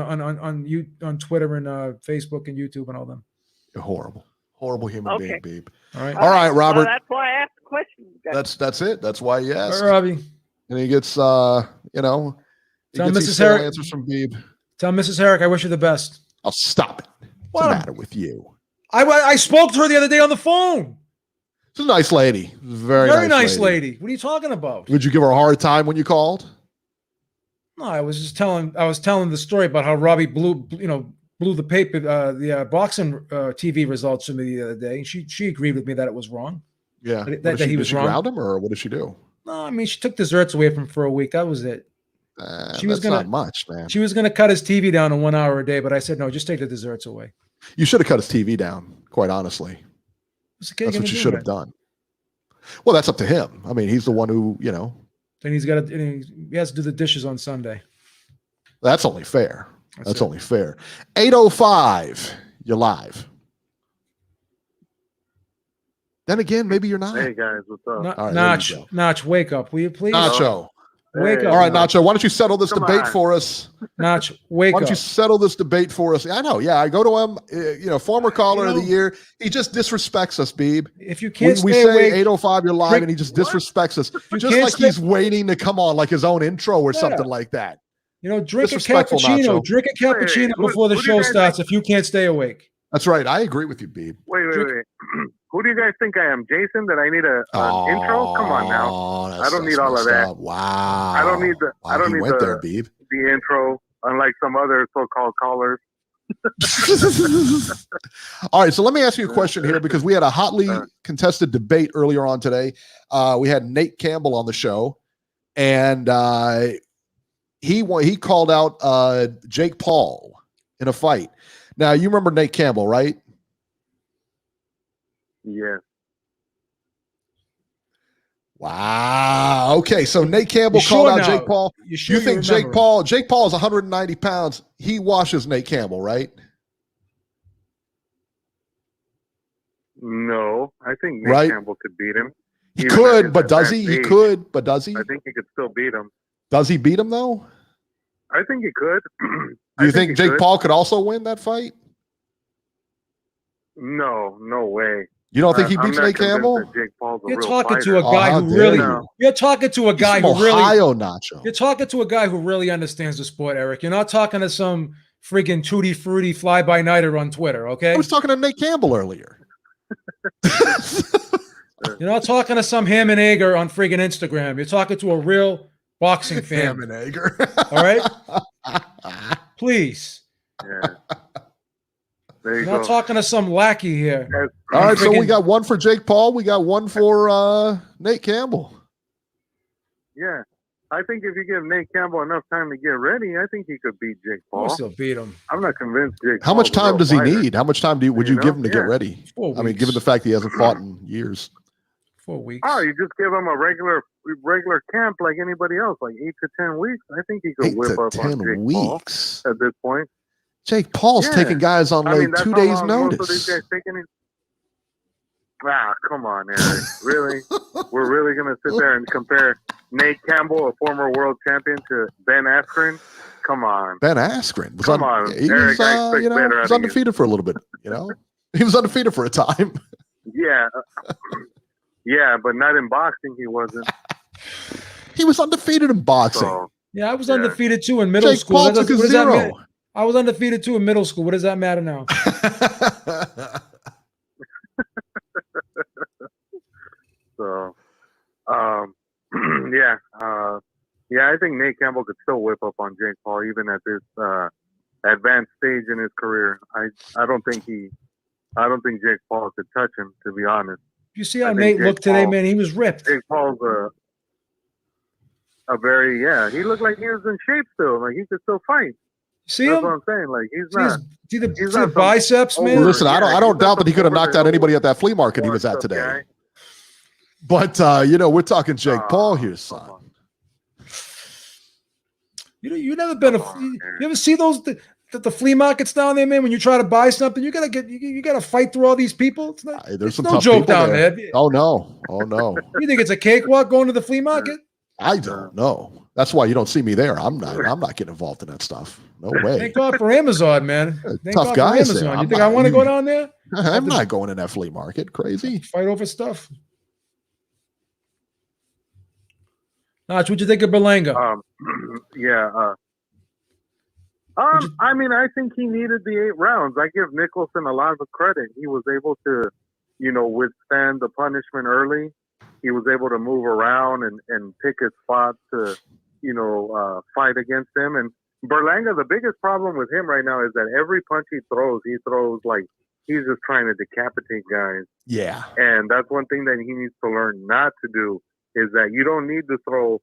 Speaker 4: Twitter and Facebook and YouTube and all them.
Speaker 3: You're horrible human being, Beeb.
Speaker 5: All
Speaker 3: right, Robert.
Speaker 5: Well, that's why I asked the question.
Speaker 3: That's it. That's why you asked.
Speaker 4: All right, Robbie.
Speaker 3: And he gets
Speaker 4: Tell Mrs. Herrick
Speaker 3: answers from Beeb.
Speaker 4: Tell Mrs. Herrick I wish her the best.
Speaker 3: Oh, stop it. What's the matter with you?
Speaker 4: I spoke to her the other day on the phone.
Speaker 3: She's a nice lady.
Speaker 4: Very nice lady. What are you talking about?
Speaker 3: Would you give her a hard time when you called?
Speaker 4: No, I was telling the story about how Robbie blew the paper, the boxing TV results for me the other day. She agreed with me that it was wrong.
Speaker 3: Yeah,
Speaker 4: that he was wrong.
Speaker 3: Did she ground him, or what did she do?
Speaker 4: No, I mean she took desserts away from him for a week. That was it.
Speaker 3: That's not much, man.
Speaker 4: She was going to cut his TV down to 1 hour a day, but I said no, just take the desserts away.
Speaker 3: You should have cut his TV down. Quite honestly, that's what you should have done. Well, that's up to him. I mean, he's the one who,
Speaker 4: Then he has to do the dishes on Sunday.
Speaker 3: That's only fair. That's only fair. 8:05, you're live. Then again, maybe you're not.
Speaker 6: Hey guys, what's up?
Speaker 3: All right,
Speaker 4: Notch, wake up, will you please?
Speaker 3: Nacho.
Speaker 4: Wake up.
Speaker 3: All right, Nacho, why don't you settle this
Speaker 6: Come
Speaker 3: debate
Speaker 6: on.
Speaker 3: for us?
Speaker 4: Notch, wake up.
Speaker 3: Why don't you settle this debate for us? I know. Yeah, I go to him, former caller of the year. He just disrespects us, Beeb.
Speaker 4: If you can't
Speaker 3: we
Speaker 4: stay
Speaker 3: say
Speaker 4: awake,
Speaker 3: 8:05, you're live, and he just disrespects us. Just like he's waiting to come on, like his own intro or something like that.
Speaker 4: Drink a cappuccino.
Speaker 3: Nacho.
Speaker 4: Drink a cappuccino before the show starts if you can't stay awake.
Speaker 3: That's right. I agree with you, Beeb.
Speaker 6: Wait. Who do you guys think I am, Jason? That I need an intro? Come on now. I don't need all of that.
Speaker 3: Wow.
Speaker 6: I don't need the. I don't need
Speaker 3: Beeb.
Speaker 6: The intro, unlike some other so-called callers.
Speaker 3: All right, so let me ask you a question here because we had a hotly contested debate earlier on today. We had Nate Campbell on the show, and he called out Jake Paul in a fight. Now, you remember Nate Campbell, right?
Speaker 6: Yes.
Speaker 3: Wow. Okay, so Nate Campbell called out Jake Paul. You think Jake Paul is 190 pounds. He washes Nate Campbell, right?
Speaker 6: No, I think Nate Campbell could beat him.
Speaker 3: He could, but does he? He could, but does he?
Speaker 6: I think he could still beat him.
Speaker 3: Does he beat him, though?
Speaker 6: I think he could.
Speaker 3: Do you think Jake Paul could also win that fight?
Speaker 6: No way.
Speaker 3: You don't think he beats Nate Campbell?
Speaker 6: You're
Speaker 4: talking to a guy who really. You're talking to a guy who really.
Speaker 3: Ohio, Nacho.
Speaker 4: You're talking to a guy who really understands the sport, Eric. You're not talking to some freaking tutti frutti fly by nighter on Twitter. Okay.
Speaker 3: I was talking to Nate Campbell earlier.
Speaker 4: You're not talking to some ham and egger on friggin' Instagram. You're talking to a real boxing fan.
Speaker 3: Ham and egger.
Speaker 4: All right. Please.
Speaker 6: Yeah.
Speaker 4: You're not talking to some lackey here.
Speaker 3: All right, so we got one for Jake Paul. We got one for Nate Campbell.
Speaker 6: Yeah. I think if you give Nate Campbell enough time to get ready, I think he could beat Jake Paul.
Speaker 4: I'll still beat him.
Speaker 6: I'm not convinced Jake
Speaker 3: How
Speaker 6: Paul's
Speaker 3: much time does he need? How much time would you give him to get ready?
Speaker 4: 4 weeks.
Speaker 3: I mean, given the fact he hasn't fought in years.
Speaker 4: 4 weeks.
Speaker 6: Oh, you just give him a regular camp like anybody else, like 8 to 10 weeks. I think he could whip up on Jake Paul at this point.
Speaker 3: Jake Paul's taking guys on 2 days' notice.
Speaker 6: Come on, Eric. Really? We're really going to sit there and compare Nate Campbell, a former world champion, to Ben Askren? Come on.
Speaker 3: Ben Askren.
Speaker 6: Eric,
Speaker 3: he was undefeated for a little bit, He was undefeated for a time.
Speaker 6: Yeah. Yeah, but not in boxing, he wasn't.
Speaker 3: He was undefeated in boxing.
Speaker 6: So,
Speaker 4: I was undefeated too in middle school.
Speaker 3: Paul took a 0.
Speaker 4: I was undefeated too in middle school. What does that matter now?
Speaker 6: So, I think Nate Campbell could still whip up on Jake Paul even at this advanced stage in his career. I don't think Jake Paul could touch him, to be honest.
Speaker 4: You see how Nate looked today, man? He was ripped.
Speaker 6: Jake Paul's he looked like he was in shape still. Like he could still fight.
Speaker 4: See
Speaker 6: That's
Speaker 4: him?
Speaker 6: what I'm saying. Like he's not.
Speaker 4: See the biceps, man.
Speaker 3: Listen, I don't doubt that he could have knocked out anybody at that flea market he was at today.
Speaker 6: Guy.
Speaker 3: But we're talking Jake Paul here, son.
Speaker 4: You never been you ever see those the flea markets down there, man? When you try to buy something, you gotta fight through all these people. It's not,
Speaker 3: there's some
Speaker 4: no
Speaker 3: tough
Speaker 4: joke down
Speaker 3: there.
Speaker 4: there.
Speaker 3: Oh no.
Speaker 4: You think it's a cakewalk going to the flea market?
Speaker 3: I don't know. That's why you don't see me there. I'm not getting involved in that stuff. No way.
Speaker 4: Thank God for Amazon, man. Thank
Speaker 3: Tough
Speaker 4: God
Speaker 3: guys
Speaker 4: for Amazon.
Speaker 3: there.
Speaker 4: You think I want to go down there?
Speaker 3: I'm not going in that flea market. Crazy.
Speaker 4: Fight over stuff. Notch, what'd you think of Berlanga?
Speaker 6: I mean, I think he needed the 8 rounds. I give Nicholson a lot of credit. He was able to, withstand the punishment early. He was able to move around and pick his spot to, fight against him. And Berlanga, the biggest problem with him right now is that every punch he throws like he's just trying to decapitate guys.
Speaker 3: Yeah.
Speaker 6: And that's one thing that he needs to learn not to do is that you don't need to throw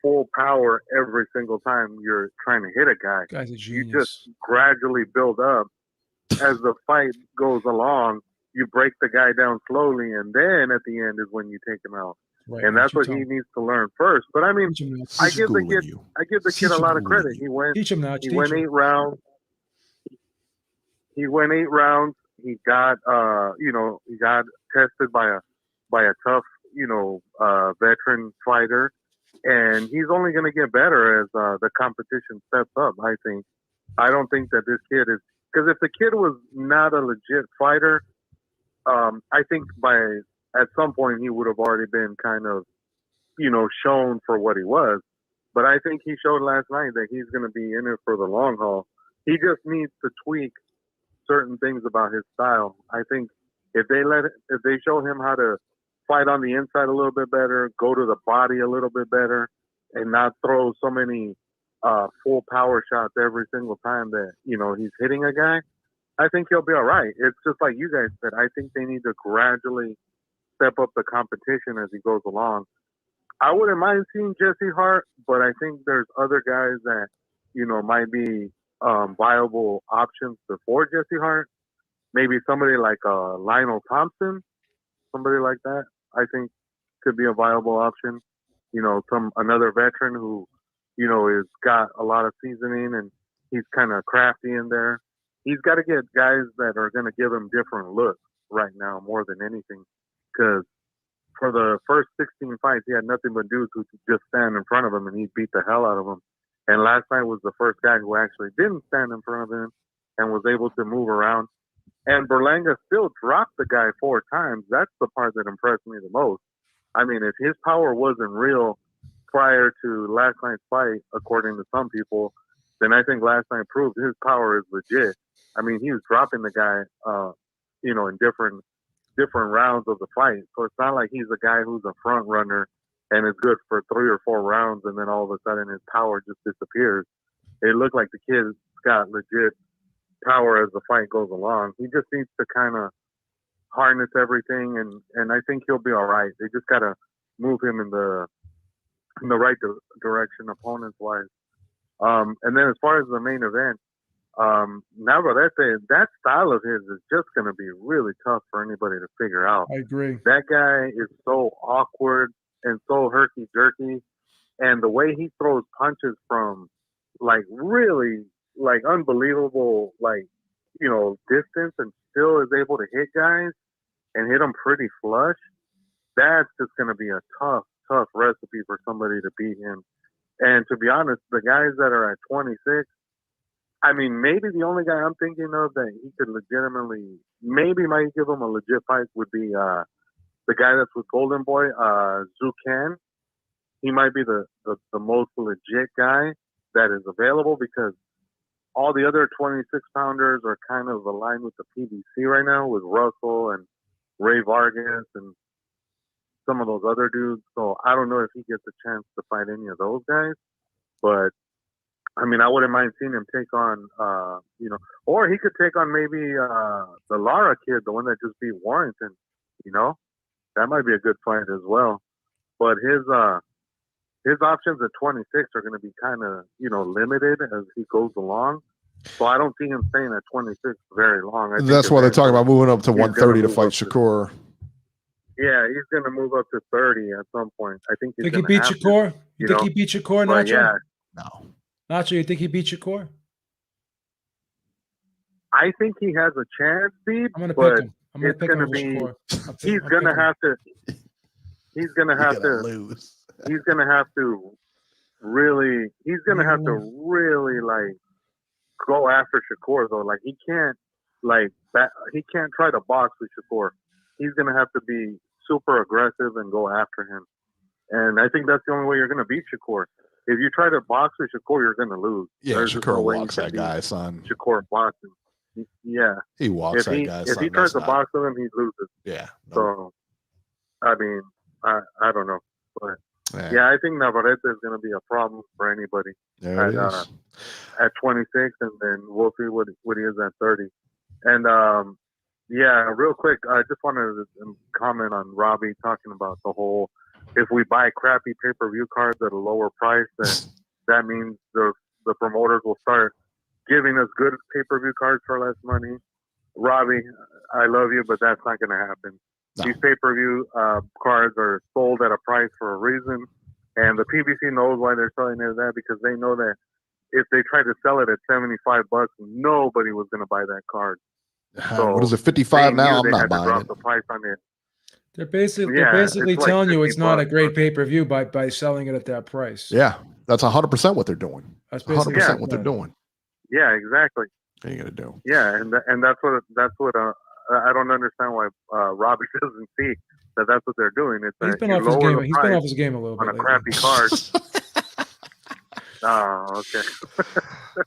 Speaker 6: full power every single time you're trying to hit a guy.
Speaker 4: Guy's a
Speaker 6: You
Speaker 4: genius.
Speaker 6: just gradually build up. As the fight goes along, you break the guy down slowly, and then at the end is when you take him out.
Speaker 4: Right.
Speaker 6: And that's what he needs to learn first. But I mean, I give the kid a lot of credit. He went 8 rounds. he went 8 rounds. He got he got tested by a tough veteran fighter, and he's only going to get better as the competition steps up. I don't think that this kid is, because if the kid was not a legit fighter, I think at some point he would have already been kind of shown for what he was. But I think he showed last night that he's going to be in it for the long haul. He just needs to tweak certain things about his style. I think if they show him how to fight on the inside a little bit better, go to the body a little bit better, and not throw so many full power shots every single time that he's hitting a guy, I think he'll be all right. It's just like you guys said. I think they need to gradually step up the competition as he goes along. I wouldn't mind seeing Jesse Hart, but I think there's other guys that might be viable options before Jesse Hart. Maybe somebody like Lionel Thompson, somebody like that, I think could be a viable option. Another veteran who, is got a lot of seasoning and he's kind of crafty in there. He's got to get guys that are going to give him different looks right now more than anything. Because for the first 16 fights, he had nothing but dudes who could just stand in front of him and he beat the hell out of them. And last night was the first guy who actually didn't stand in front of him and was able to move around. And Berlanga still dropped the guy 4 times. That's the part that impressed me the most. I mean, if his power wasn't real prior to last night's fight, according to some people, then I think last night proved his power is legit. I mean, he was dropping the guy, in different rounds of the fight. So it's not like he's a guy who's a front runner and is good for 3 or 4 rounds, and then all of a sudden his power just disappears. It looked like the kid's got legit power as the fight goes along. He just needs to kind of harness everything, and I think he'll be all right. They just got to move him in the right direction, opponents wise. And then as far as the main event, Navarrete, that style of his is just going to be really tough for anybody to figure out.
Speaker 4: I agree.
Speaker 6: That guy is so awkward and so herky-jerky, and the way he throws punches from really unbelievable distance and still is able to hit guys and hit them pretty flush, that's just going to be a tough recipe for somebody to beat him. And to be honest, the guys that are at 26, I mean, maybe the only guy I'm thinking of that he could legitimately, maybe might give him a legit fight would be the guy that's with Golden Boy, Zucan. He might be the most legit guy that is available, because all the other 26-pounders are kind of aligned with the PBC right now, with Russell and Ray Vargas and some of those other dudes. So I don't know if he gets a chance to fight any of those guys. But, I mean, I wouldn't mind seeing him take on, or he could take on maybe the Lara kid, the one that just beat Warrington, That might be a good fight as well. But his options at 26 are going to be kind of, limited as he goes along. So I don't see him staying at 26 very long.
Speaker 3: That's why they're talking about moving up to 130 to fight Shakur.
Speaker 6: Yeah, he's going to move up to 30 at some point. I think
Speaker 4: he beat Shakur? You think he beat Shakur, Nacho?
Speaker 6: Yeah.
Speaker 3: No.
Speaker 4: Nacho, you think he beat Shakur?
Speaker 6: I think he has a chance, Steve.
Speaker 4: I'm going to pick him. I'm going to pick him over
Speaker 6: Shakur. He's going to have to. He's going to have to lose. He's going to have to really. He's going to have to really go after Shakur though. He can't he can't try to box with Shakur. He's going to have to be super aggressive and go after him. And I think that's the only way you're going to beat Shakur. If you try to box with Shakur, you're going to lose.
Speaker 3: Yeah, Shakur walks that guy, son.
Speaker 6: Shakur boxing. Yeah.
Speaker 3: He walks that guy, son.
Speaker 6: If he tries to box with him, he loses.
Speaker 3: Yeah.
Speaker 6: So, I mean, I don't know. But, yeah, I think Navarrete is going to be a problem for anybody at 26, and then we'll see what he is at 30. And, yeah, real quick, I just wanted to comment on Robbie talking about the whole, if we buy crappy pay-per-view cards at a lower price, then that means the promoters will start giving us good pay-per-view cards for less money. Robbie, I love you, but that's not going to happen. No. These pay-per-view cards are sold at a price for a reason, and the PBC knows why they're selling it at that, because they know that if they try to sell it at $75, nobody was going to buy that card. So
Speaker 3: what is it, 55 now? I'm
Speaker 6: they
Speaker 3: not
Speaker 6: had to
Speaker 3: buying
Speaker 6: drop
Speaker 3: it.
Speaker 6: the price on it.
Speaker 4: They're basically
Speaker 6: It's like
Speaker 4: telling you
Speaker 6: 50
Speaker 4: it's not a
Speaker 6: bucks.
Speaker 4: great pay-per-view by selling it at that price.
Speaker 3: Yeah, that's 100% what they're doing.
Speaker 4: That's
Speaker 3: 100%
Speaker 4: basically
Speaker 3: what they're doing.
Speaker 6: Yeah, exactly.
Speaker 3: What are you gonna do?
Speaker 6: Yeah, and that's what I don't understand why Robbie doesn't see that's what they're doing. It's
Speaker 4: He's
Speaker 6: that
Speaker 4: been
Speaker 6: you
Speaker 4: off his
Speaker 6: lower
Speaker 4: game.
Speaker 6: the
Speaker 4: He's been
Speaker 6: price
Speaker 4: off his game a little bit
Speaker 6: on a
Speaker 4: lately.
Speaker 6: crappy card. Oh, okay.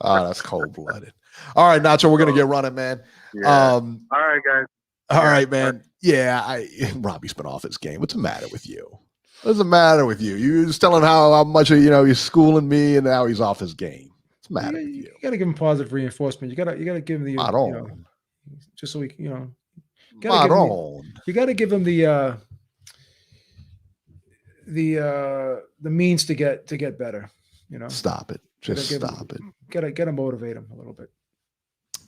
Speaker 3: Oh, that's cold-blooded. All right, Nacho, we're gonna get running, man.
Speaker 6: Yeah. All right, guys.
Speaker 3: All right, man. Yeah, Robbie's been off his game. What's the matter with you? What's the matter with you? You just telling how much he's schooling me, and now he's off his game. What's the matter with you?
Speaker 4: You got to give him positive reinforcement. You got to give him the just so we you got to give him the means to get better.
Speaker 3: Stop it. Just stop it.
Speaker 4: Got to motivate him a little bit.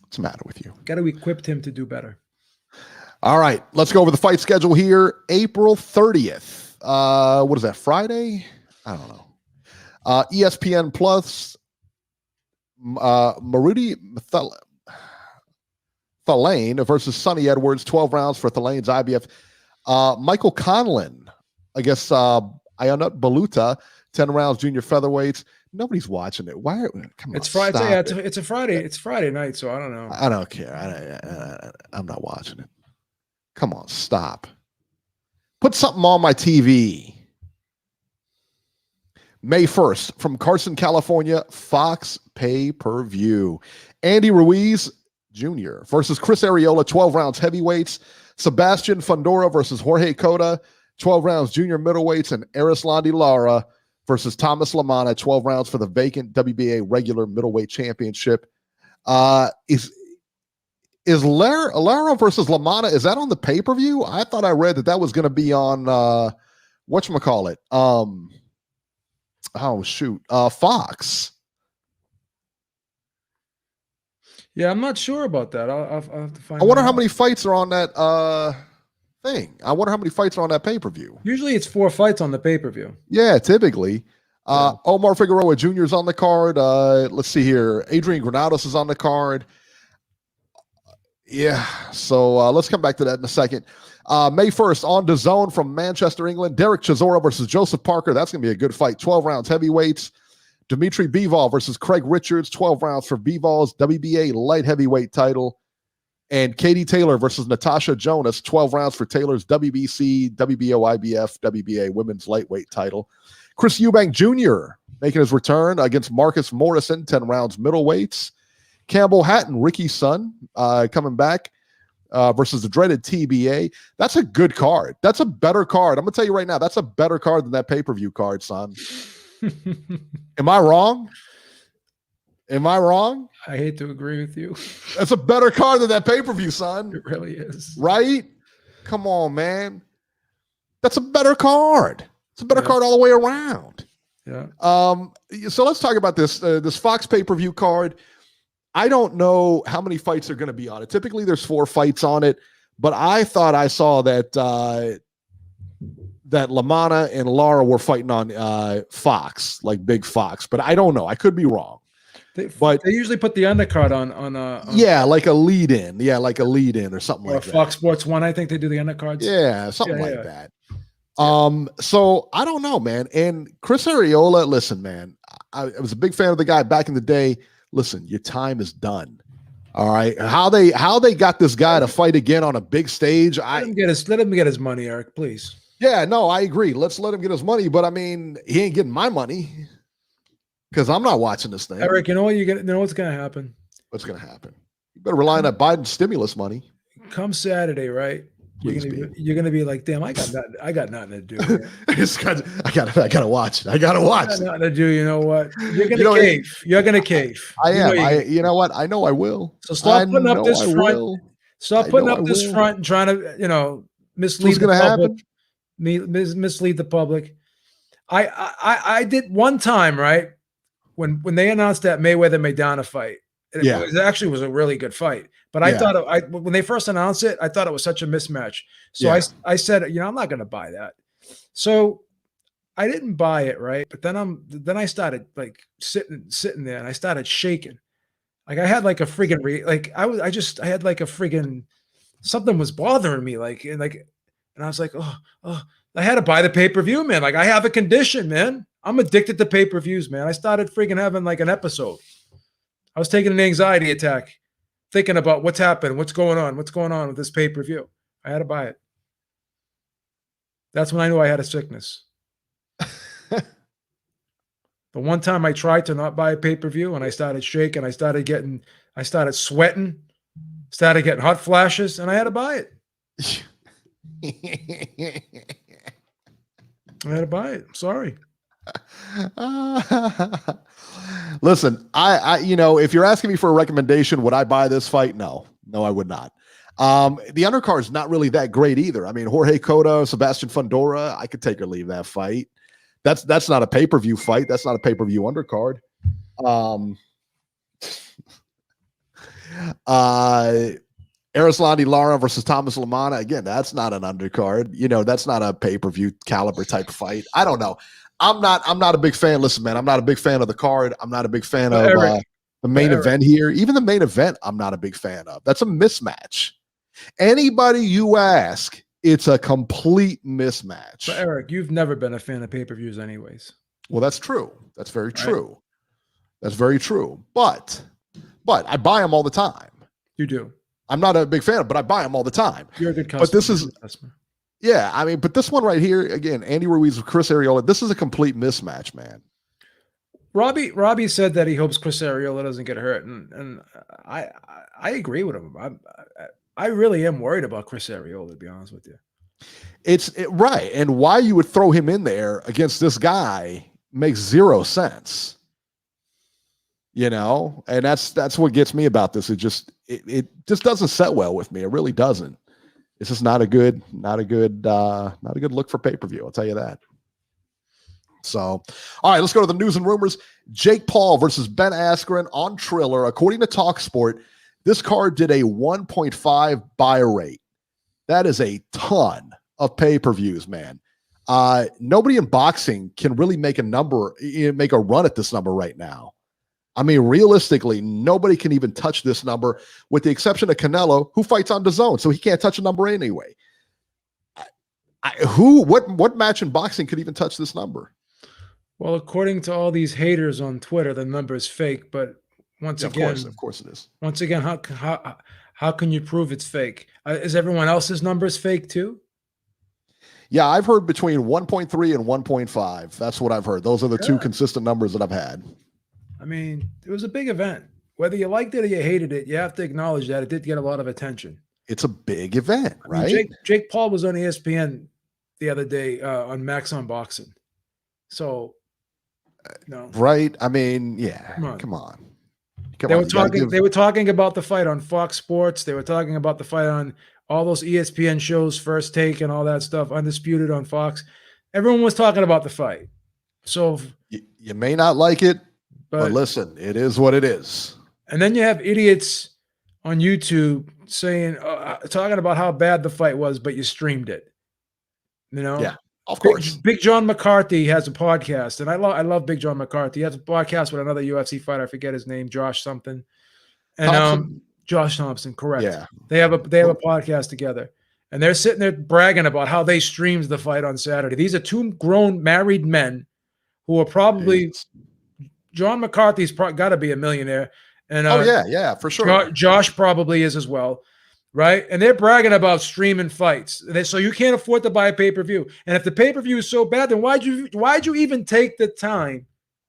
Speaker 3: What's the matter with you?
Speaker 4: Got to equip him to do better.
Speaker 3: All right, let's go over the fight schedule here. April 30th. What is that, Friday? I don't know. ESPN Plus, Marudi Thalane versus Sonny Edwards, 12 rounds for Thalane's IBF. Michael Conlon, I guess, Ionut Baluta, 10 rounds, junior featherweights. Nobody's watching it. Why? Come on,
Speaker 4: it's Friday.
Speaker 3: stop
Speaker 4: Yeah,
Speaker 3: it.
Speaker 4: it's a Friday. It's Friday night, so I don't know.
Speaker 3: I don't care. I'm not watching it. Come on, stop. Put something on my TV. May 1st, from Carson, California, Fox pay-per-view. Andy Ruiz Jr. versus Chris Arreola, 12 rounds heavyweights. Sebastian Fundora versus Jorge Cota, 12 rounds junior middleweights. And Erislandy Lara versus Thomas Lamana, 12 rounds for the vacant WBA regular middleweight championship. Is Lara versus Lamana, is that on the pay-per-view? I thought I read that was going to be on whatchamacallit? Fox.
Speaker 4: Yeah, I'm not sure about that. I'll have to find out.
Speaker 3: I wonder how many fights are on that thing. I wonder how many fights are on that pay-per-view.
Speaker 4: Usually it's 4 fights on the pay-per-view.
Speaker 3: Yeah, typically. Omar Figueroa Jr. is on the card. Let's see here. Adrian Granados is on the card. Yeah, so let's come back to that in a second. May 1st, on DAZN from Manchester, England, Derek Chisora versus Joseph Parker. That's going to be a good fight. 12 rounds heavyweights. Dimitri Bivol versus Craig Richards, 12 rounds for Bivol's WBA light heavyweight title. And Katie Taylor versus Natasha Jonas, 12 rounds for Taylor's WBC, WBO, IBF, WBA women's lightweight title. Chris Eubank Jr. making his return against Marcus Morrison, 10 rounds middleweights. Campbell Hatton, Ricky's son, coming back versus the dreaded TBA. That's a good card. That's a better card. I'm going to tell you right now, that's a better card than that pay-per-view card, son. Am I wrong?
Speaker 4: I hate to agree with you.
Speaker 3: That's a better card than that pay-per-view, son.
Speaker 4: It really is.
Speaker 3: Right? Come on, man. That's a better card. It's a better card all the way around.
Speaker 4: Yeah.
Speaker 3: So let's talk about this Fox pay-per-view card. I don't know how many fights are going to be on it. Typically, there's 4 fights on it, but I thought I saw that that Lamana and Lara were fighting on Fox, like Big Fox, but I don't know. I could be wrong.
Speaker 4: They usually put the undercard on
Speaker 3: like a lead-in. Yeah, like a lead-in or something like that.
Speaker 4: Fox Sports 1, I think they do the undercards.
Speaker 3: Yeah, something like that. So I don't know, man. And Chris Arreola, listen, man, I was a big fan of the guy back in the day. Listen, your time is done. All right. How they got this guy to fight again on a big stage.
Speaker 4: Let him get his money, Eric, please.
Speaker 3: Yeah, no, I agree. Let's let him get his money, but I mean, he ain't getting my money because I'm not watching this thing.
Speaker 4: Eric, you know what's gonna happen?
Speaker 3: What's gonna happen? You better rely on that Biden stimulus money.
Speaker 4: Come Saturday, right? You're gonna be like, damn, I got nothing to do.
Speaker 3: I gotta watch it. I gotta watch.
Speaker 4: I got nothing to do. You know what? You're gonna cave. You're gonna cave.
Speaker 3: I am. You know what? I know I will.
Speaker 4: So stop putting up this front. Stop putting up this front and trying to mislead the public. Mislead the public. I did one time, right? When they announced that Mayweather Maidana fight. It actually was a really good fight. But I thought when they first announced it, I thought it was such a mismatch. So I said, I'm not going to buy that. So I didn't buy it, right? But then I started like sitting there and I started shaking. Like I had like a freaking I had like a freaking something was bothering me and I was like, oh, I had to buy the pay-per-view, man. Like I have a condition, man. I'm addicted to pay-per-views, man. I started freaking having like an episode. I was taking an anxiety attack, thinking about what's happened, what's going on with this pay-per-view. I had to buy it. That's when I knew I had a sickness. The one time I tried to not buy a pay-per-view and I started shaking, I started sweating, started getting hot flashes, and I had to buy it. I had to buy it. I'm sorry.
Speaker 3: Listen, I if you're asking me for a recommendation, would I buy this fight? No, I would not. The undercard is not really that great either. I mean, Jorge Cotto, Sebastian Fundora, I could take or leave that fight. That's not a pay-per-view fight. That's not a pay-per-view undercard. Arislandi Lara versus Thomas Lamana. Again, that's not an undercard. That's not a pay-per-view caliber type fight. I don't know. I'm not a big fan. Listen, man, I'm not a big fan of the card. I'm not a big fan of the main event here. Even the main event, I'm not a big fan of. That's a mismatch. Anybody you ask, it's a complete mismatch.
Speaker 4: But Eric, you've never been a fan of pay-per-views anyways.
Speaker 3: Well, that's true. That's very true. That's very true. But I buy them all the time.
Speaker 4: You do.
Speaker 3: I'm not a big fan, but I buy them all the time.
Speaker 4: You're a good customer.
Speaker 3: But this is, yeah, I mean, but this one right here, again, Andy Ruiz with Chris Arreola, this is a complete mismatch, man.
Speaker 4: Robbie said that he hopes Chris Arreola doesn't get hurt, and I agree with him. I really am worried about Chris Arreola, to be honest with you.
Speaker 3: Right, and why you would throw him in there against this guy makes zero sense. And that's what gets me about this. It just doesn't set well with me. It really doesn't. It's just not a good look for pay-per-view. I'll tell you that. So, all right, let's go to the news and rumors. Jake Paul versus Ben Askren on Triller. According to TalkSport, this card did a 1.5 buy rate. That is a ton of pay-per-views, man. Nobody in boxing can really make a run at this number right now. I mean, realistically, nobody can even touch this number with the exception of Canelo, who fights on DAZN, so he can't touch a number anyway. What match in boxing could even touch this number?
Speaker 4: Well, according to all these haters on Twitter, the number is fake. But of course it is. Once again, how can you prove it's fake? Is everyone else's numbers fake too?
Speaker 3: Yeah, I've heard between 1.3 and 1.5. That's what I've heard. Those are the two consistent numbers that I've had.
Speaker 4: I mean, it was a big event. Whether you liked it or you hated it, you have to acknowledge that it did get a lot of attention.
Speaker 3: It's a big event, right?
Speaker 4: I mean, Jake Paul was on ESPN the other day on Max Unboxing. So,
Speaker 3: right? I mean, yeah. Come on.
Speaker 4: They were talking about the fight on Fox Sports. They were talking about the fight on all those ESPN shows, First Take and all that stuff, Undisputed on Fox. Everyone was talking about the fight. So
Speaker 3: you may not like it. But listen, it is what it is.
Speaker 4: And then you have idiots on YouTube saying, talking about how bad the fight was, but you streamed it.
Speaker 3: Yeah, of course.
Speaker 4: Big John McCarthy has a podcast, and I love Big John McCarthy. He has a podcast with another UFC fighter. I forget his name, Josh something. And Josh Thompson, correct. Yeah. They have a podcast together. And they're sitting there bragging about how they streamed the fight on Saturday. These are two grown married men who are probably John McCarthy's got to be a millionaire. And
Speaker 3: yeah, for sure.
Speaker 4: Josh probably is as well, right? And they're bragging about streaming fights. So you can't afford to buy a pay-per-view. And if the pay-per-view is so bad, then why'd you even take the time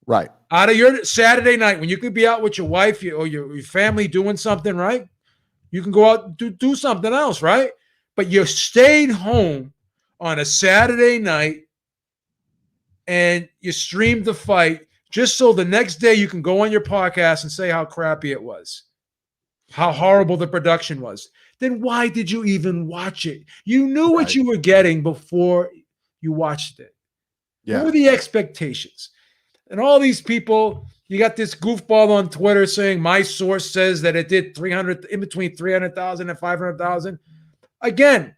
Speaker 3: right
Speaker 4: out of your Saturday night when you could be out with your wife or your family doing something, right? You can go out and do something else, right? But you stayed home on a Saturday night and you streamed the fight just so the next day you can go on your podcast and say how crappy it was, how horrible the production was. Then why did you even watch it? You knew what you were getting before you watched it.
Speaker 3: Yeah.
Speaker 4: What were the expectations? And all these people, you got this goofball on Twitter saying my source says that it did between 300,000 and 500,000. Again,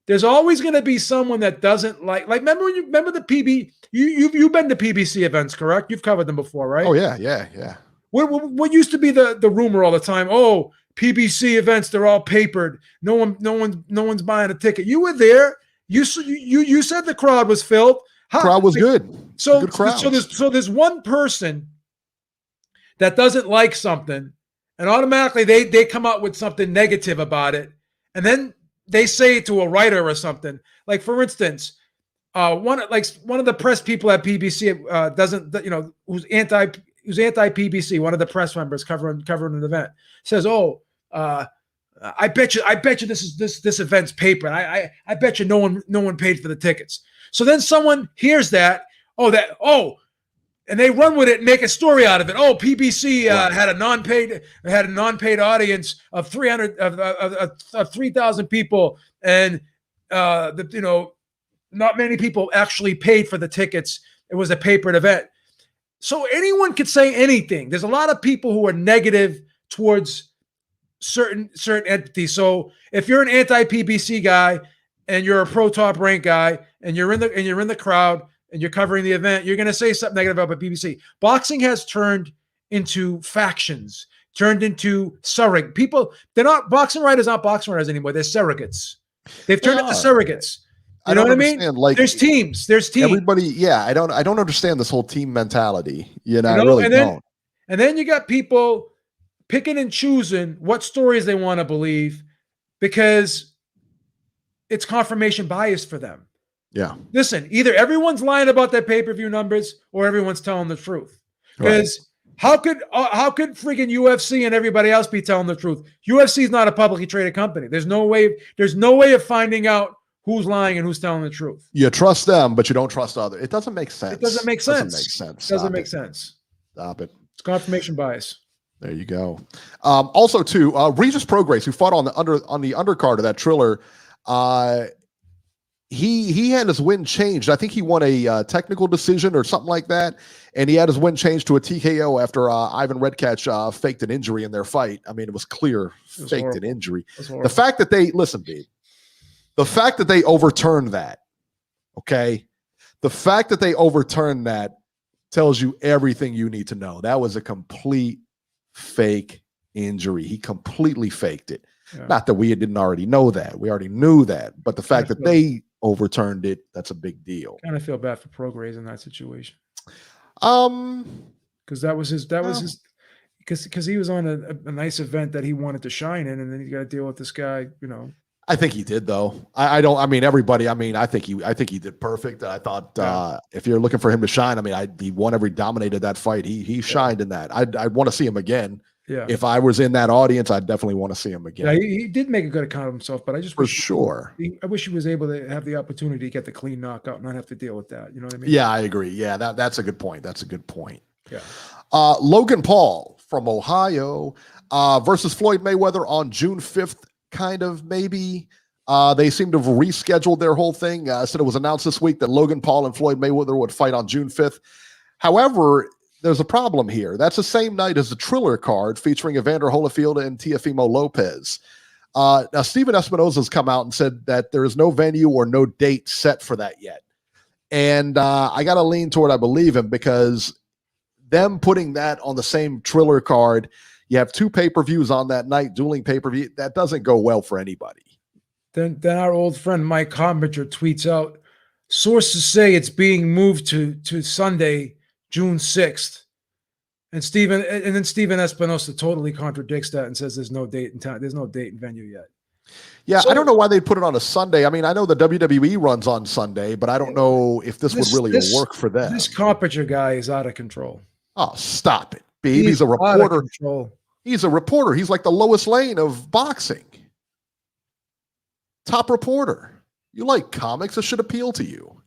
Speaker 4: there's always going to be someone that doesn't like remember the PB. You've been to PBC events, correct? You've covered them before, right?
Speaker 3: Oh yeah.
Speaker 4: What used to be the rumor all the time? Oh, PBC events, they're all papered. No one's buying a ticket. You were there. You said the crowd was filled.
Speaker 3: Crowd was good.
Speaker 4: So
Speaker 3: good crowd.
Speaker 4: So there's one person that doesn't like something, and automatically they come out with something negative about it, and then they say it to a writer or something. Like, for instance, one of the press people at PBC who's anti PBC, one of the press members covering an event, says, "Oh, I bet you this event's paper. I bet you no one paid for the tickets." So then someone hears that, and they run with it and make a story out of it. Oh, PBC had a non-paid audience of 3,000 people, and not many people actually paid for the tickets. It was a papered event. So anyone could say anything. There's a lot of people who are negative towards certain entities. So if you're an anti-PBC guy and you're a pro Top Rank guy and you're in the crowd and you're covering the event, you're going to say something negative about PBC. Boxing has turned into factions, turned into surrogate people. They're not boxing writers, not boxing writers anymore. They're surrogates. They've turned into surrogates. You know what I mean?
Speaker 3: Like,
Speaker 4: there's teams.
Speaker 3: Everybody, yeah. I don't understand this whole team mentality. I really don't.
Speaker 4: And then you got people picking and choosing what stories they want to believe because it's confirmation bias for them.
Speaker 3: Yeah.
Speaker 4: Listen, either everyone's lying about their pay-per-view numbers or everyone's telling the truth. Because how could freaking UFC and everybody else be telling the truth? UFC is not a publicly traded company. There's no way of finding out who's lying and who's telling the truth.
Speaker 3: You trust them, but you don't trust others. It doesn't make sense.
Speaker 4: It doesn't make sense.
Speaker 3: Doesn't make sense. Stop it.
Speaker 4: It's confirmation bias.
Speaker 3: There you go. Also, too, Regis Prograis, who fought on the undercard of that Triller, he had his win changed. I think he won a technical decision or something like that, and he had his win changed to a TKO after Ivan Redkach faked an injury in their fight. I mean, it was clear faked an injury. The fact that they the fact that they overturned that, okay? The fact that they overturned that tells you everything you need to know. That was a complete fake injury. He completely faked it. Yeah. Not that we didn't already know that. We already knew that. But the fact that they overturned it, that's a big deal.
Speaker 4: Kind of feel bad for Prograis in that situation. Because that was his because he was on a nice event that he wanted to shine in, and then he got to deal with this guy,
Speaker 3: I think he did, though. I think he did perfect. I thought if you're looking for him to shine, he dominated that fight. He shined in that. I'd want to see him again.
Speaker 4: Yeah.
Speaker 3: If I was in that audience, I'd definitely want to see him again.
Speaker 4: Yeah, he did make a good account of himself, but I just I wish he was able to have the opportunity to get the clean knockout and not have to deal with that. You know what I mean?
Speaker 3: Yeah, I agree. Yeah, that's a good point.
Speaker 4: Yeah.
Speaker 3: Logan Paul from Ohio versus Floyd Mayweather on June 5th. Kind of, maybe. They seem to have rescheduled their whole thing. Said it was announced this week that Logan Paul and Floyd Mayweather would fight on June 5th. However, there's a problem here. That's the same night as the Triller card featuring Evander Holyfield and Teofimo Lopez. Now, Steven Espinoza has come out and said that there is no venue or no date set for that yet. And I got to lean toward I believe him, because them putting that on the same Triller card, you have two pay-per-views on that night, dueling pay-per-view. That doesn't go well for anybody.
Speaker 4: Then our old friend Mike Harbinger tweets out, sources say it's being moved to Sunday, June 6th. And then Steven Espinosa totally contradicts that and says there's no date and time. There's no date and venue yet.
Speaker 3: Yeah, so, I don't know why they'd put it on a Sunday. I know the WWE runs on Sunday, but I don't know if this would really work for them.
Speaker 4: This Carpenter guy is out of control.
Speaker 3: Oh, stop it, Beeb. He's a reporter. He's a reporter. He's like the Lois Lane of boxing. Top reporter. You like comics? It should appeal to you.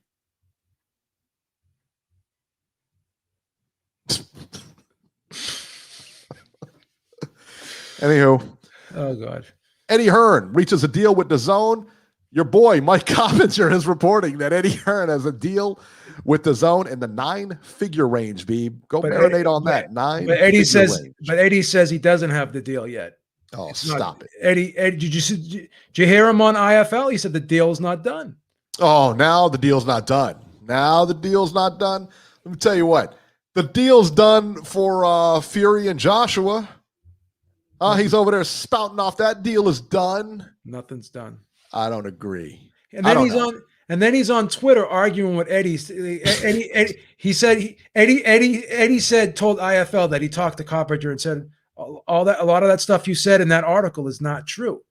Speaker 3: Anywho.
Speaker 4: Oh, God.
Speaker 3: Eddie Hearn reaches a deal with DAZN. Your boy, Mike Coppinger, is reporting that Eddie Hearn has a deal with DAZN in the 9-figure range, Beeb. Go marinate on that. But
Speaker 4: Eddie says he doesn't have the deal yet.
Speaker 3: Oh, stop it.
Speaker 4: Eddie, did you hear him on IFL? He said the deal's not done.
Speaker 3: Oh, now the deal's not done. Let me tell you what. The deal's done for Fury and Joshua. He's over there spouting off that deal is done.
Speaker 4: Nothing's done.
Speaker 3: I don't agree.
Speaker 4: And then he's on Twitter arguing with Eddie. He said Eddie told IFL that he talked to Coppinger and said a lot of that stuff you said in that article is not true.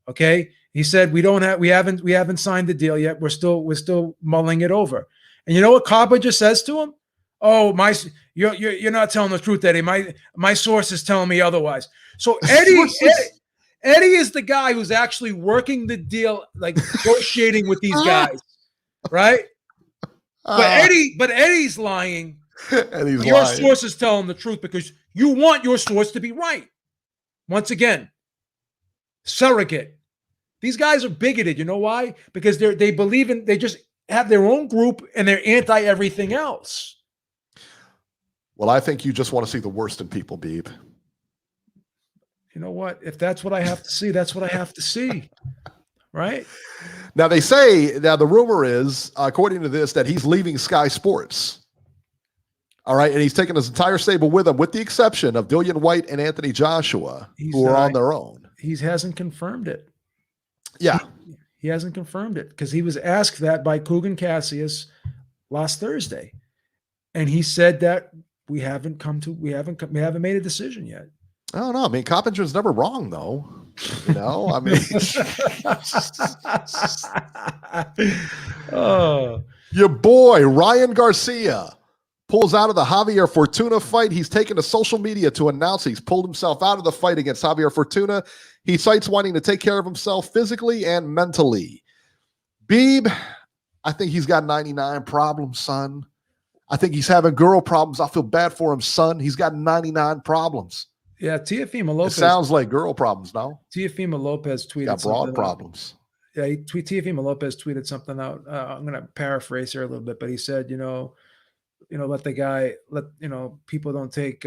Speaker 4: Okay, he said we haven't signed the deal yet. We're still mulling it over. And you know what Coppinger says to him? Oh, you're not telling the truth, Eddie. My source is telling me otherwise. So Eddie is the guy who's actually working the deal, like negotiating with these guys, right? But Eddie's lying. Your source is telling the truth because you want your source to be right. Once again, surrogate. These guys are bigoted. You know why? Because they just have their own group and they're anti everything else.
Speaker 3: Well, I think you just want to see the worst in people, Beeb.
Speaker 4: You know what? If that's what I have to see, that's what I have to see. Right?
Speaker 3: Now, the rumor is, according to this, that he's leaving Sky Sports. All right. And he's taking his entire stable with him, with the exception of Dillian White and Anthony Joshua, who are on their own. He
Speaker 4: hasn't confirmed it.
Speaker 3: Yeah.
Speaker 4: He hasn't confirmed it because he was asked that by Kugan Cassius last Thursday. And he said that we haven't made a decision yet.
Speaker 3: I don't know. I mean, Coppinger's never wrong, though. You know, I mean, your boy Ryan Garcia pulls out of the Javier Fortuna fight. He's taken to social media to announce he's pulled himself out of the fight against Javier Fortuna. He cites wanting to take care of himself physically and mentally. Beeb, I think he's got 99 problems, son. I think he's having girl problems. I feel bad for him, son. He's got 99 problems.
Speaker 4: Yeah, Teofimo Lopez.
Speaker 3: It sounds like girl problems, no?
Speaker 4: Teofimo Lopez tweeted
Speaker 3: got broad problems.
Speaker 4: Yeah, Teofimo Lopez tweeted something out. I'm going to paraphrase here a little bit, but he said, let the guy, people don't take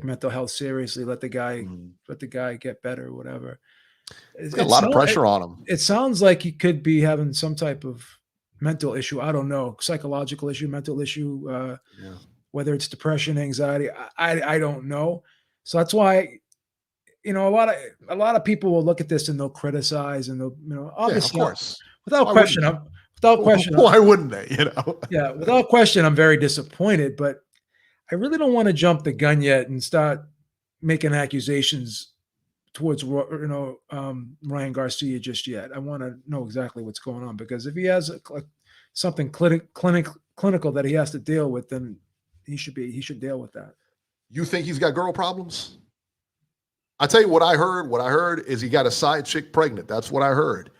Speaker 4: mental health seriously. Let the guy get better, or whatever.
Speaker 3: It's got a lot of pressure on him.
Speaker 4: It sounds like he could be having some type of mental issue. I don't know, psychological issue, mental issue. Whether it's depression, anxiety, I don't know. So that's why, a lot of people will look at this and they'll criticize and they'll, obviously,
Speaker 3: of course,
Speaker 4: without question,
Speaker 3: why wouldn't they?
Speaker 4: Yeah, without question, I'm very disappointed. But I really don't want to jump the gun yet and start making accusations towards Ryan Garcia just yet. I want to know exactly what's going on, because if he has something clinical that he has to deal with, then he should deal with that.
Speaker 3: You think he's got girl problems? I tell you what I heard. What I heard is he got a side chick pregnant. That's what I heard.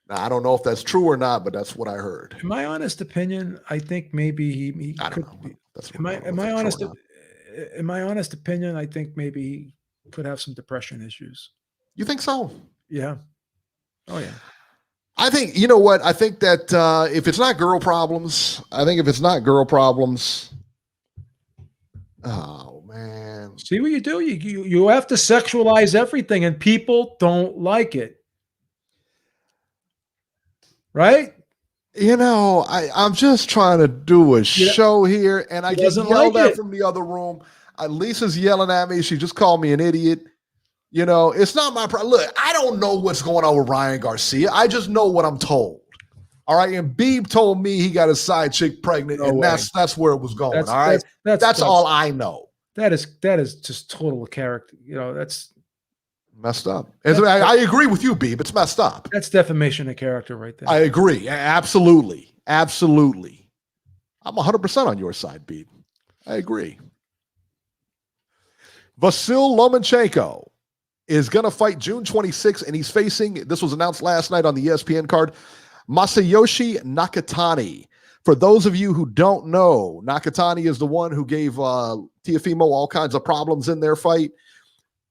Speaker 3: Now, I don't know if that's true or not, but that's what I heard.
Speaker 4: In my honest opinion, I think maybe he
Speaker 3: I
Speaker 4: could
Speaker 3: don't know. That's
Speaker 4: in my honest opinion, I think maybe he could have some depression issues.
Speaker 3: You think so?
Speaker 4: Yeah. Oh yeah.
Speaker 3: I think, you know what? I think that if it's not girl problems, oh man.
Speaker 4: See what you do? You have to sexualize everything, and people don't like it. Right?
Speaker 3: I'm just trying to do a show here, and I get yelled at from the other room. Lisa's yelling at me. She just called me an idiot. It's not my problem. Look, I don't know what's going on with Ryan Garcia. I just know what I'm told. All right. And Beeb told me he got a side chick pregnant, that's where it was going. All right. That's all I know.
Speaker 4: That is just total character. That's
Speaker 3: messed up. I agree with you, Beeb. It's messed up.
Speaker 4: That's defamation of character right there.
Speaker 3: I agree. Absolutely. Absolutely. I'm 100% on your side, Beeb. I agree. Vasyl Lomachenko is going to fight June 26th, and he's facing, this was announced last night on the ESPN card, Masayoshi Nakatani. For those of you who don't know, Nakatani is the one who gave Teofimo all kinds of problems in their fight.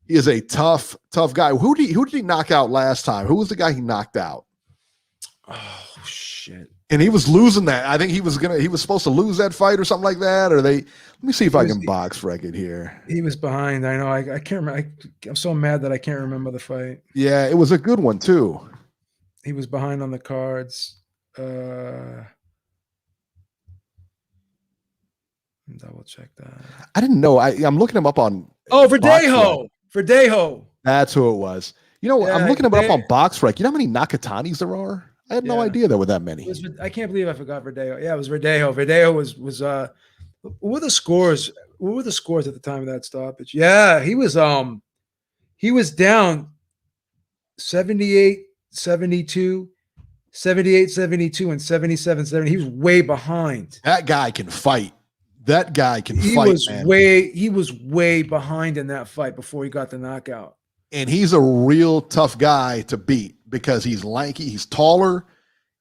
Speaker 3: He is a tough guy. Who did he knock out last time? Who was the guy he knocked out?
Speaker 4: Oh, shit.
Speaker 3: And he was losing that. I think he was supposed to lose that fight or something like that. Let me see if I can box record here.
Speaker 4: He was behind. I know. I can't remember. I'm so mad that I can't remember the fight.
Speaker 3: Yeah, it was a good one too.
Speaker 4: He was behind on the cards. Double check that.
Speaker 3: I didn't know. I'm looking him up on.
Speaker 4: Verdejo. Verdejo.
Speaker 3: That's who it was. You know,
Speaker 4: Yeah,
Speaker 3: I'm looking him up on BoxRec. You know how many Nakatanis there are? I had no idea there were that many.
Speaker 4: I can't believe I forgot Verdejo. Yeah, it was Verdejo. Verdejo was what were the scores? What were the scores at the time of that stoppage? Yeah, he was down 78, 72, 78, 72, and 77, 70. He was way behind.
Speaker 3: That guy can fight. That guy can fight, man.
Speaker 4: He was way behind in that fight before he got the knockout.
Speaker 3: And he's a real tough guy to beat because he's lanky, he's taller,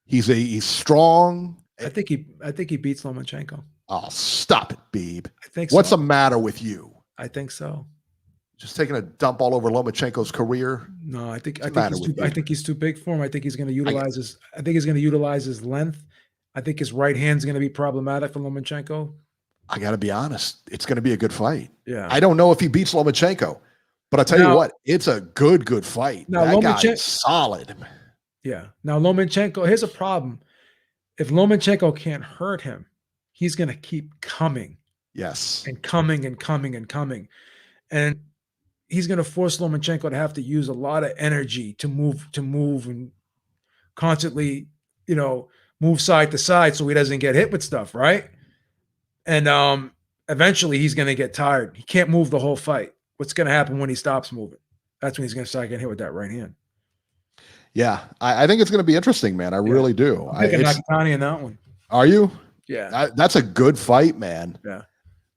Speaker 3: he's strong.
Speaker 4: I think he beats Lomachenko.
Speaker 3: Oh, stop it, Beeb.
Speaker 4: I think so.
Speaker 3: What's the matter with you?
Speaker 4: I think so.
Speaker 3: Just taking a dump all over Lomachenko's career?
Speaker 4: No, I think he's too big for him. I think he's going to utilize his length. I think his right hand's going to be problematic for Lomachenko.
Speaker 3: I got to be honest. It's going to be a good fight.
Speaker 4: Yeah.
Speaker 3: I don't know if he beats Lomachenko, but I'll tell you what, it's a good fight.
Speaker 4: Now,
Speaker 3: that guy is solid.
Speaker 4: Yeah. Now, Lomachenko, here's a problem. If Lomachenko can't hurt him, he's going to keep coming.
Speaker 3: Yes.
Speaker 4: And coming and coming and coming. And he's going to force Lomachenko to have to use a lot of energy to move and constantly, move side to side so he doesn't get hit with stuff, right? And eventually he's going to get tired. He can't move the whole fight. What's going to happen when he stops moving? That's when he's going to start getting hit with that right hand.
Speaker 3: Yeah, I think it's going to be interesting, man. I really do.
Speaker 4: I'm picking Nakatani in that one.
Speaker 3: Are you?
Speaker 4: Yeah.
Speaker 3: That's a good fight, man.
Speaker 4: Yeah.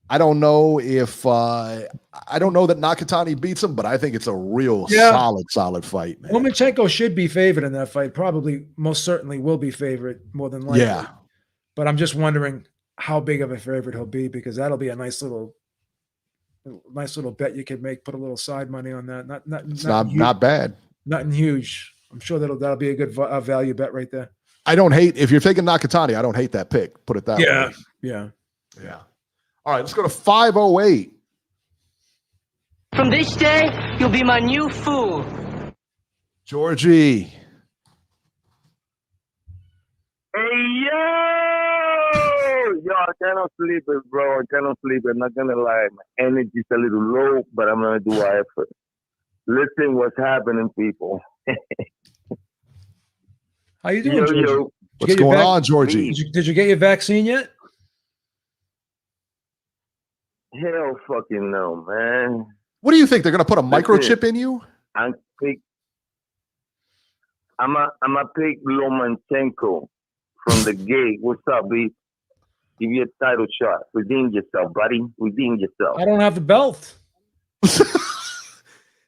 Speaker 3: I don't know if I don't know that Nakatani beats him, but I think it's a real solid fight, man.
Speaker 4: Lomachenko should be favored in that fight. Probably, most certainly will be favored more than likely.
Speaker 3: Yeah.
Speaker 4: But I'm just wondering how big of a favorite he'll be, because that'll be a nice little bet you could make. Put a little side money on that. Not bad. Nothing huge. I'm sure that'll be a good value bet right there.
Speaker 3: I don't hate if you're taking Nakatani. I don't hate that pick. Put it that way.
Speaker 4: Yeah.
Speaker 3: All right, let's go to 508.
Speaker 7: From this day, you'll be my new fool.
Speaker 3: Georgie.
Speaker 6: Hey, yo, I cannot sleep, bro. I cannot sleep. I'm not going to lie. My energy's a little low, but I'm going to do my effort. Listen what's happening, people.
Speaker 4: How you doing, Georgie?
Speaker 6: Yo.
Speaker 3: What's going on, Georgie?
Speaker 4: Did you get your vaccine yet?
Speaker 6: Hell fucking no, man.
Speaker 3: What do you think? They're going to put a microchip in you?
Speaker 6: I'm a pick Lomachenko from the gate. What's up, B? Give you a title shot. Redeem yourself, buddy. Redeem yourself.
Speaker 4: I don't have the belt.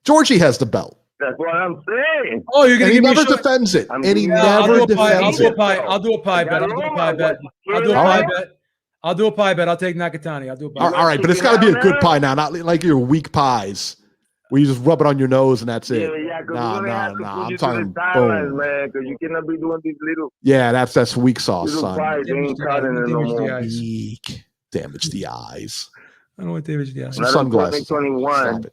Speaker 3: Georgie has the belt.
Speaker 6: That's what I'm saying.
Speaker 4: Oh, you're going to give me
Speaker 3: never defends it. I'll do
Speaker 4: a pie bet. I'll do a pie bet. I'll take Nakatani. I'll do a pie.
Speaker 3: All right, but it's got to be a good pie now, not like your weak pies where you just rub it on your nose and that's it.
Speaker 6: Yeah.
Speaker 3: Nah. I'm talking
Speaker 6: boom, man, because you cannot be doing these little.
Speaker 3: Yeah, that's weak sauce, son.
Speaker 6: Pies, they ain't cutting it no more.
Speaker 3: Weak. Damage the eyes.
Speaker 4: I don't want to damage the eyes.
Speaker 3: Some sunglasses.
Speaker 6: 21.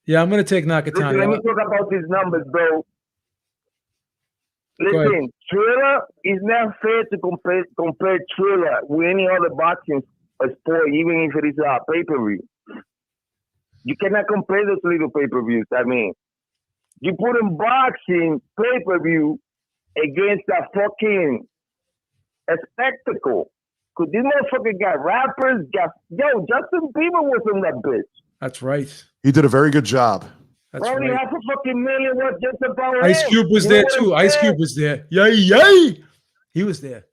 Speaker 4: Yeah, I'm going to take Nakatani.
Speaker 6: Let me talk about these numbers, bro. Listen, Thriller is not fair to compare Thriller with any other boxing sport, even if it is a pay-per-view. You cannot compare those little pay-per-views. I mean, you put in boxing pay-per-view against a fucking spectacle. Because this motherfucker got rappers, Justin Bieber was in that bitch.
Speaker 4: That's right.
Speaker 3: He did a very good job.
Speaker 4: That's
Speaker 6: only
Speaker 4: right.
Speaker 6: $500,000 was just about
Speaker 4: Ice Cube was there too. Ice Cube was there. Yay! He was there.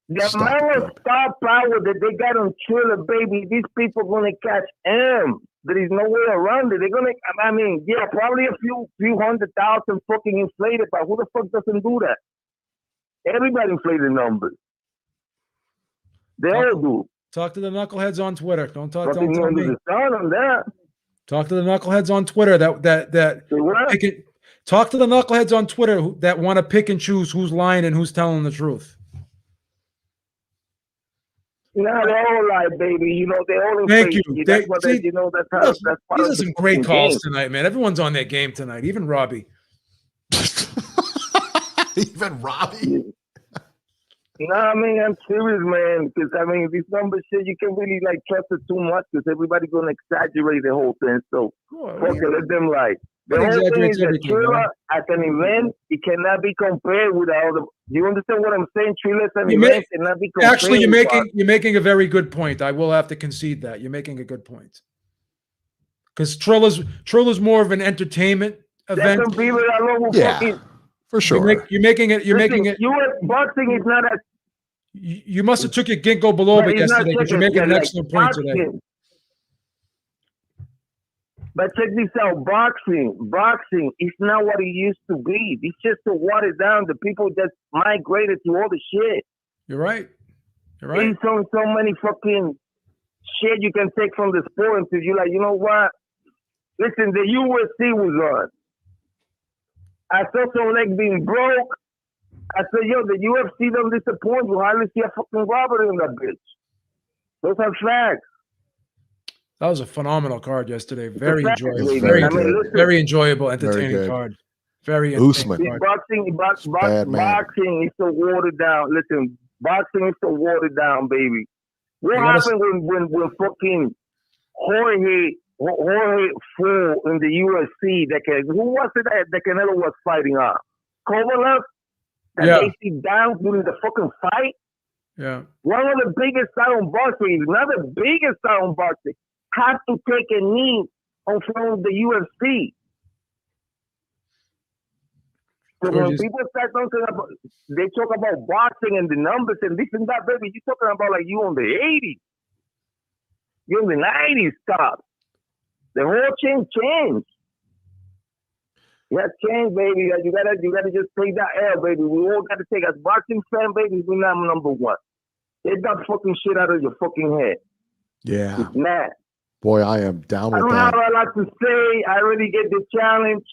Speaker 6: The amount of star power that they got on Thriller, baby, these people gonna catch M. There is no way around it. They're gonna, probably a few 100,000 fucking inflated, but who the fuck doesn't do that? Everybody inflated numbers. They all do.
Speaker 4: Talk to the knuckleheads on Twitter. Don't tell me. Talk to the knuckleheads on Twitter talk to the knuckleheads on Twitter that want to pick and choose who's lying and who's telling the truth.
Speaker 6: No, they all lie, baby. They all.
Speaker 4: Thank you.
Speaker 6: That's part
Speaker 4: these are some great calls tonight, man. Everyone's on their game tonight. Even Robbie.
Speaker 3: Even Robbie.
Speaker 8: No, I mean, I'm serious, man. Because, I mean, this number shit, you can't really, like, trust it too much because everybody's going to exaggerate the whole thing. So, fuck it, let them lie. The whole thing is that Triller at an event, it cannot be compared with all the. Do you understand what I'm saying? Triller at an event cannot be compared.
Speaker 4: Actually, you're making a very good point. I will have to concede that. You're making a good point. Because Triller's more of an entertainment event.
Speaker 8: Some people that know
Speaker 3: yeah, for sure.
Speaker 4: You're making it.
Speaker 8: U.S. boxing is not as.
Speaker 4: You must have took your ginkgo biloba yesterday because you're making an excellent point today.
Speaker 8: But check this out, boxing is not what it used to be. It's just to water down. The people just migrated to all the shit.
Speaker 4: You're right.
Speaker 8: There's so many fucking shit you can take from the sport until you're like, you know what? Listen, the UFC was on. I saw some leg being broke. I said, yo, the UFC don't disappoint. You hardly see a fucking robbery in that bitch. Those are facts.
Speaker 4: That was a phenomenal card yesterday. Very enjoyable. Very enjoyable, entertaining card. Very entertaining card. Boxing is so watered down. Listen, boxing is so watered down, baby. What happened when fucking Jorge fought in the UFC? Who was it that Canelo was fighting on? Kovalev? That they sit down during the fucking fight? Yeah.
Speaker 8: One of the biggest style in boxing, not the biggest style in boxing, have to take a knee on front of the UFC. So when people start talking about, they talk about boxing and the numbers and this and that, baby, you're talking about like you on the 80s. You on the 90s stuff. The whole thing changed. Yeah, change, baby. You gotta just take that L, baby. We all gotta take as boxing fan, baby. We're not number one. Get that fucking shit out of your fucking head.
Speaker 3: Yeah.
Speaker 8: It's mad.
Speaker 3: Boy, I am down with that.
Speaker 8: I don't have a lot to say. I already get the challenge.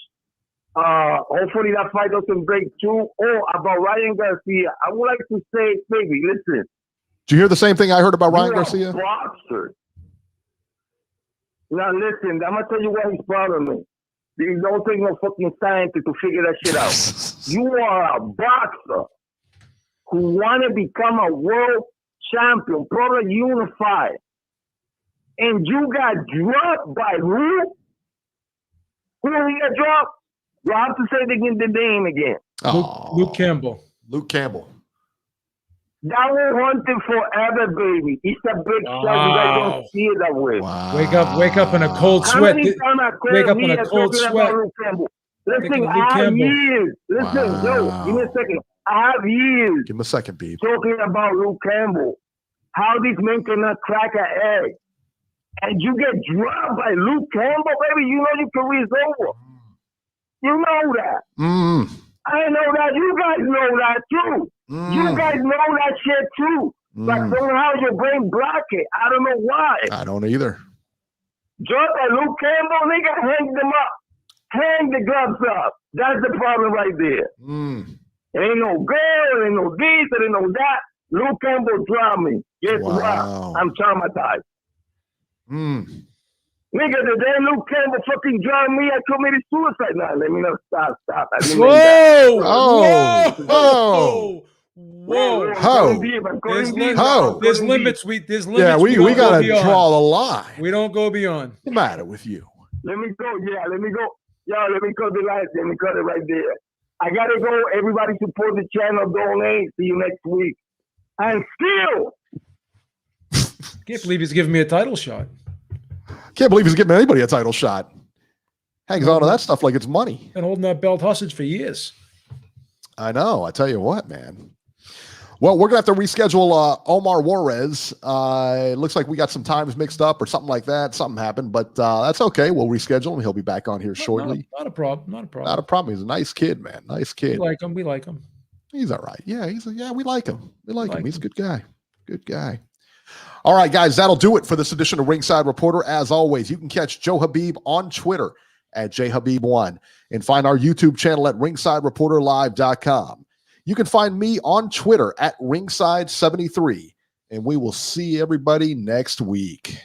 Speaker 8: Hopefully that fight doesn't break through. Oh, about Ryan Garcia, I would like to say, baby, listen.
Speaker 3: Did you hear the same thing I heard about Ryan Garcia?
Speaker 8: Boxer. Now listen, I'm gonna tell you what he's bothering me. It don't take no fucking scientist to figure that shit out. You are a boxer who want to become a world champion, probably unified. And you got dropped by who? Who did you get dropped? You have to say the name again.
Speaker 4: Luke Campbell.
Speaker 3: Luke Campbell.
Speaker 8: That will hunt him forever, baby. It's a big shot. You guys don't see it that way.
Speaker 3: Wow.
Speaker 4: Wake up in a cold sweat. Wake up in a cold sweat.
Speaker 8: Listen, I have years. Listen, Joe, give me a second. I have years.
Speaker 3: Give him a second, Beeb.
Speaker 8: Talking about Luke Campbell. How these men cannot crack an egg. And you get dropped by Luke Campbell, baby. You know your career's over. You know that. I know that. You guys know that too. You guys know that shit too. But somehow your brain block it. I don't know why.
Speaker 3: I don't either.
Speaker 8: Drop by Luke Campbell, nigga, hang them up. Hang the gloves up. That's the problem right there. Ain't no girl, ain't no this, ain't no that. Luke Campbell dropped me. Guess what? I'm traumatized. Nigga, the day Luke Campbell fucking dropped me, I committed suicide. Nah, let me know. Stop.
Speaker 4: Whoa. There's limits.
Speaker 3: Yeah, we gotta draw the line.
Speaker 4: We don't go beyond.
Speaker 3: What's the matter with you?
Speaker 8: Let me go. Let me go. Let me cut the lights. Let me cut it right there. I gotta go. Everybody support the channel. Donate. See you next week. And still.
Speaker 4: Can't believe he's giving me a title shot.
Speaker 3: Can't believe he's giving anybody a title shot. Hangs on to that stuff like it's money.
Speaker 4: Been holding that belt hostage for years.
Speaker 3: I know. I tell you what, man. Well, we're going to have to reschedule Omar Juarez. It looks like we got some times mixed up or something like that. Something happened, but that's okay. We'll reschedule him. He'll be back on here shortly.
Speaker 4: Not a problem.
Speaker 3: Not a problem. He's a nice kid, man. Nice kid.
Speaker 4: We like him.
Speaker 3: He's all right. Yeah, we like him. We like him. He's a good guy. Good guy. All right, guys, that'll do it for this edition of Ringside Reporter. As always, you can catch Joe Habib on Twitter at jhabib1 and find our YouTube channel at ringsidereporterlive.com. You can find me on Twitter at ringside73, and we will see everybody next week.